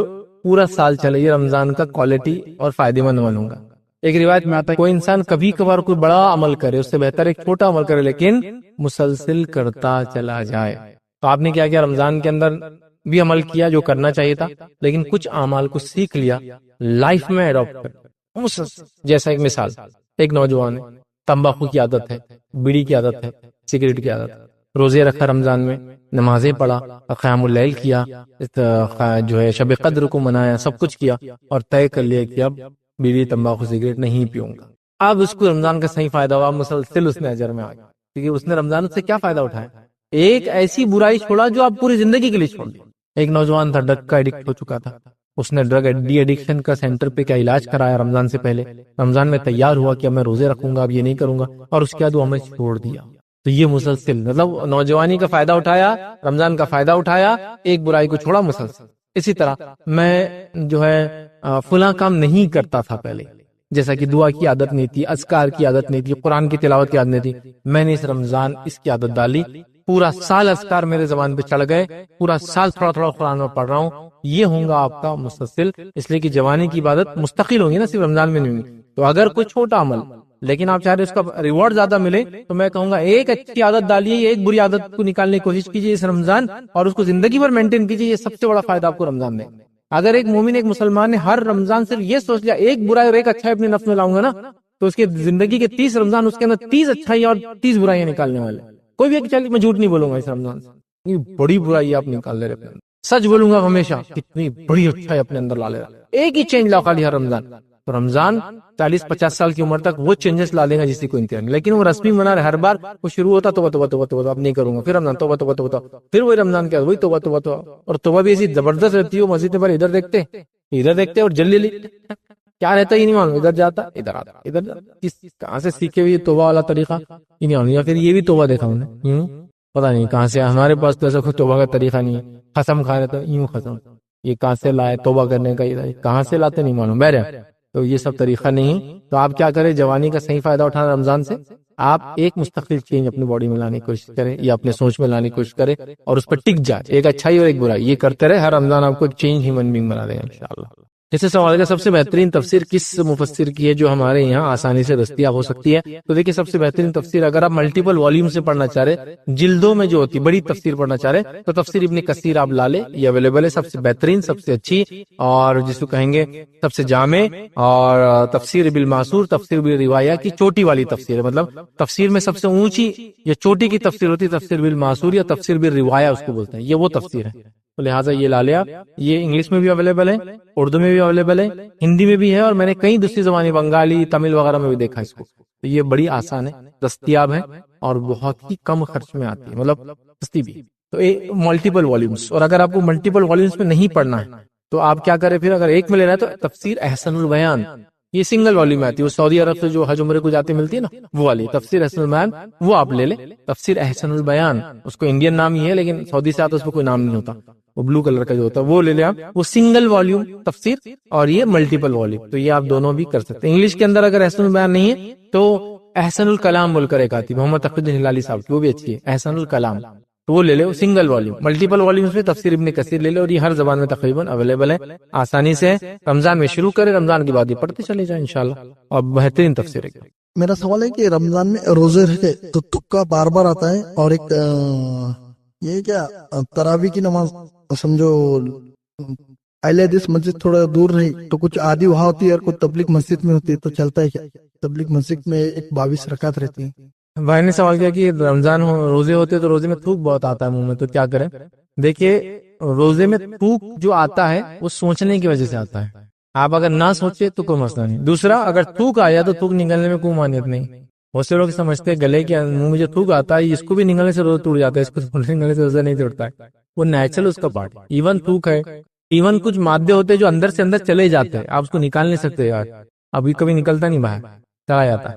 پورا سال چلے. یہ رمضان کا کوالٹی اور فائدے مند عمل ہوگا. ایک روایت میں آتا ہے کوئی انسان کبھی کبھار کوئی بڑا عمل کرے، اس سے بہتر ایک چھوٹا عمل کرے لیکن مسلسل کرتا چلا جائے. تو آپ نے کیا کیا؟ رمضان کے اندر بھی عمل کیا جو کرنا چاہیے تھا، لیکن کچھ اعمال کو سیکھ لیا، لائف میں اڈاپٹ کر. جیسا ایک مثال، ایک نوجوان ہے، تمباکو کی عادت ہے، بیڑی کی عادت ہے، سگریٹ کی عادت ہے. روزے رکھا رمضان میں، نمازیں پڑھا، قیام اللیل کیا، جو ہے شب قدر کو منایا، سب کچھ کیا اور طے کر لیا کہ اب بیڑی تمباکو سگریٹ نہیں پیوں گا. اب اس کو رمضان کا صحیح فائدہ ہوا، مسلسل اس نے اجر میں آ گیا، کیونکہ اس نے رمضان سے کیا فائدہ اٹھایا؟ ایک ایسی برائی چھوڑا جو آپ پوری زندگی کے لیے چھوڑ دی. ایک نوجوان تھا، ڈرگ کا ایڈکٹ ہو چکا تھا، اس نے ڈرگ ڈی ایڈکشن کا سینٹر پہ کیا علاج کرایا رمضان سے پہلے. رمضان میں تیار ہوا کہ اب میں روزے رکھوں گا، اب یہ نہیں کروں گا، اور اس کے بعد وہ عمل چھوڑ دیا. تو یہ مسلسل مطلب نوجوانی کا فائدہ اٹھایا، رمضان کا فائدہ اٹھایا، ایک برائی کو چھوڑا مسلسل. اسی طرح میں جو ہے فلاں کام نہیں کرتا تھا پہلے، جیسا کہ دعا کی عادت نہیں تھی، اذکار کی عادت نہیں تھی، قرآن کی تلاوت کی عادت نہیں تھی، میں نے اس رمضان اس کی عادت ڈالی. پورا سال اذکار میرے زبان پہ چڑھ گئے، پورا سال تھوڑا تھوڑا قرآن میں پڑھ رہا ہوں. یہ ہوں گا آپ کا مسلسل، اس لیے کہ جوانی کی عبادت مستقل ہوگی نا، صرف رمضان میں نہیں ہوگی. تو اگر کوئی چھوٹا عمل لیکن آپ چاہ رہے اس کا ریوارڈ زیادہ ملے، تو میں کہوں گا ایک اچھی عادت ڈالیے، ایک بری عادت کو نکالنے کی کوشش کیجیے اس رمضان، اور اس کو زندگی بھر مینٹین کیجیے. یہ سب سے بڑا فائدہ آپ کو رمضان میں. اگر ایک مومن، ایک مسلمان نے ہر رمضان صرف یہ سوچ لیا ایک برائی اور ایک اچھائی اپنے نفس میں لاؤں گا نا، تو اس کی زندگی کے 30 رمضان اس کے اندر 30 اچھائی اور 30 برائیاں نکالنے والے. کوئی بھی ایک چل، میں جھوٹ نہیں بولوں گا اس رمضان سے، بڑی برائی آپ نکال لے رہے. سچ بولوں گا ہمیشہ، کتنی بڑی اچھائی اپنے اندر لا لے رہا. ایک ہی چینج لاؤ خالی ہر رمضان. تو رمضان 40-50 سال کی عمر تک وہ چینجز لا لے گا جس کی کوئی انتہا نہیں. لیکن وہ رسمی بنا رہے، ہر بار وہ شروع ہوتا توبہ توبہ توبہ توبہ، اب نہیں کروں گا، پھر رمضان توبہ توبہ توبہ، پھر وہی رمضان کے وہی توبہ توبہ توبہ. اور توبہ بھی ایسی زبردست رہتی ہے، مسجد پر ادھر دیکھتے اور جلدی کیا رہتا ہے یہ نہیں معلوم، ادھر جاتا ادھر آتا ادھر جاتا. کہاں سے سیکھے ہوئے توبہ والا طریقہ یہ نہیں معلوم، یا پھر یہ بھی توبہ دیکھا انہوں نے، پتا نہیں کہاں سے. ہمارے پاس تو ایسا کوئی توبہ کا طریقہ نہیں ہے. قسم کھا رہے تو یوں ختم، یہ کہاں سے لائے توبہ کرنے کا، کہاں سے لاتے نہیں معلوم. بہرحال تو یہ سب طریقہ نہیں. تو آپ کیا کریں، جوانی کا صحیح فائدہ اٹھانا رمضان سے. آپ ایک مستقل چینج اپنی باڈی میں لانے کی کوشش کریں یا اپنے سوچ میں لانے کی کوشش کریں اور اس پر ٹک جائے. ایک اچھائی اور ایک برائی یہ کرتے رہے، ہر رمضان آپ کو ایک چینج ہیومن بینگ بنا دے گا انشاءاللہ. جیسے سوال کا سب سے بہترین تفسیر کس مفسر کی ہے جو ہمارے یہاں آسانی سے دستیاب ہو سکتی ہے؟ تو دیکھیے سب سے بہترین تفسیر اگر آپ ملٹیپل والیوم سے پڑھنا چاہ رہے، جلدوں میں جو ہوتی بڑی تفسیر پڑھنا چاہ رہے، تو تفسیر ابن کثیر آپ لا لے. یہ اویلیبل ہے، سب سے بہترین، سب سے اچھی، اور جس کو کہیں گے سب سے جامع. اور تفسیر بالمعصور، تفسیر بالروایہ کی چوٹی والی تفسیر ہے. مطلب تفسیر میں سب سے اونچی یا چوٹی کی تفسیر ہوتی ہے تفسیر بالمعصور یا تفسیر بالروایہ اس کو بولتے ہیں. یہ وہ تفسیر ہے، تو لہٰذا یہ لا لیا. یہ انگلش میں بھی اویلیبل ہے، اردو میں بھی اویلیبل ہے، ہندی میں بھی ہے، اور میں نے کئی دوسری زبانیں بنگالی، تمل وغیرہ میں بھی دیکھا اس کو. تو یہ بڑی آسان ہے، دستیاب ہے اور بہت ہی کم خرچ میں آتی ہے، مطلب سستی بھی. تو ملٹیپل والیومز. اور اگر آپ کو ملٹیپل والیومز میں نہیں پڑھنا ہے تو آپ کیا کریں پھر، اگر ایک میں لینا ہے تو تفسیر احسن البیان، یہ سنگل والیوم میں آتی ہے، وہ سعودی عرب سے جو حج عمرے کو جاتے ملتی ہے نا، وہ والی تفسیر احسن البیان، وہ آپ لے لیں. تفسیر احسن البیان، اس کو انڈین نام ہی ہے لیکن سعودی سے آتا اس کو کوئی نام نہیں ہوتا، وہ بلو کلر کا جو ہوتا ہے وہ لے لیں آپ. وہ سنگل والیوم تفسیر اور یہ ملٹیپل والیوم، تو یہ آپ دونوں بھی کر سکتے ہیں. انگلش کے اندر اگر احسن البیان نہیں ہے تو احسن الکلام بول کر ایک آتی محمد تقی الدین ہلالی صاحب کی، وہ بھی اچھی ہے، احسن الکلام، تو وہ لے لے، سنگل والیوم. ملٹیپل والیوم میں تفسیر ابن کثیر لے لے، اور یہ ہر زبان میں تقریباً اویلیبل ہے، آسانی سے. رمضان میں شروع کرے، رمضان کے بعد یہ پڑھتے چلے جائیں انشاءاللہ، اور بہترین تفسیر ہے. میرا سوال ہے کہ رمضان میں روزے رکھے تو تکا بار بار آتا ہے، اور ایک یہ کیا تراویح کی نماز سمجھو اہل حدیث مسجد تھوڑا دور رہی تو کچھ آدھی وہاں ہوتی ہے اور کچھ تبلیغ مسجد میں ہوتی ہے، تو چلتا ہے کیا؟ تبلیغ مسجد میں 22 رکعت رہتی ہیں. بھائی نے سوال کیا کہ رمضان روزے ہوتے تو روزے میں تھوک بہت آتا ہے منہ میں، تو کیا کریں؟ دیکھیے روزے میں تھوک جو آتا ہے وہ سوچنے کی وجہ سے آتا ہے. آپ اگر نہ سوچے تو کوئی مسئلہ نہیں. دوسرا، اگر تھوک آیا تو تھوک نکلنے میں کوئی مانیت نہیں. بہت سے لوگ سمجھتے ہیں گلے کے منہ میں جو تھوک آتا ہے اس کو بھی نکلنے سے روزہ ٹوٹ جاتا ہے، اس کو نکلنے سے روزہ نہیں ٹوٹتا ہے، وہ نیچرل اس کا پارٹ. ایون تھوک ہے، ایون کچھ مادے ہوتے ہیں جو اندر سے اندر چلے جاتے ہیں، آپ اس کو نکال نہیں سکتے. یار ابھی کبھی نکلتا نہیں باہر، چلا جاتا ہے.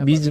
20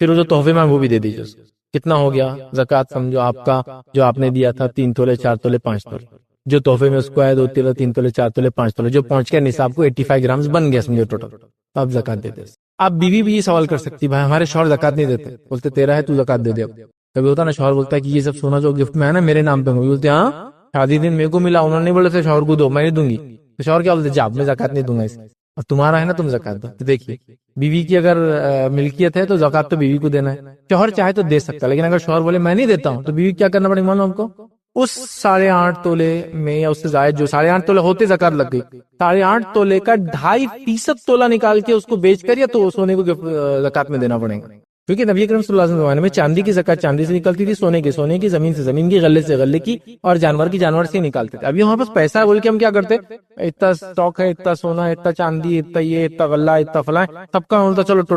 پھر وہ جو تحفے میں وہ بھی دے دیجیے اس کو۔ کتنا ہو گیا زکوٰۃ؟ سمجھو آپ کا جو آپ نے دیا تھا 3 تولے 4 تولے 5 تولے، جو تحفے میں اس کو آئے 2 تولے 3 تولے 4 تولے 5 تولے، جو پہنچ کے نصاب کو 85 گرامز بن گیا سمجھو ٹوٹل، آپ زکوٰۃ دے دیں۔ آپ بیوی بھی یہ سوال کر سکتی بھائی ہمارے شوہر زکوٰۃ نہیں دیتے، بولتے تیرا ہے تو زکوٰۃ دے دے۔ کبھی ہوتا نا شوہر بولتا ہے کہ یہ سب سونا جو گفٹ میں ہے نا میرے نام پہ، بولتے ہاں شادی دن میرے کو ملا، انہوں نے بولے تھے شوہر کو دو، میں نہیں دوں گی، تو شوہر کیا بولتے جا میں زکوٰۃ نہیں دوں گا اس کی، اور تمہارا ہے نا تم زکوٰۃ دو۔ تو دیکھیے بیوی کی اگر ملکیت ہے تو زکوٰۃ تو بیوی کو دینا ہے، شوہر چاہے تو دے سکتا ہے، لیکن اگر شوہر بولے میں نہیں دیتا ہوں تو بیوی کیا کرنا پڑے گا معلوم آپ کو؟ اس 8.5 تولے میں یا اس سے زائد، جو 8.5 تولے ہوتے زکوٰۃ لگ گئی، 8.5 تولے کا 2.5% تولہ نکال کے اس کو بیچ کر یا تو سونے کو زکوٰۃ میں دینا پڑے گا، کیونکہ نبی اکرم صلی اللہ علیہ وسلم کے زمانے میں چاندی کی زکوٰۃ چاندی سے نکلتی تھی، سونے کی زمین سے زمین کی، غلے سے غلے کی، اور جانور کی جانور سے نکالتے تھے۔ ابھی ہمارے پاس پیسہ ہے بول کے ہم کیا کرتے، اتنا اسٹاک ہے، اتنا سونا، اتنا چاندی، اتنا یہ، اتنا غلہ، اتنا فلاں، سب کا ہوتا چلو ٹوٹل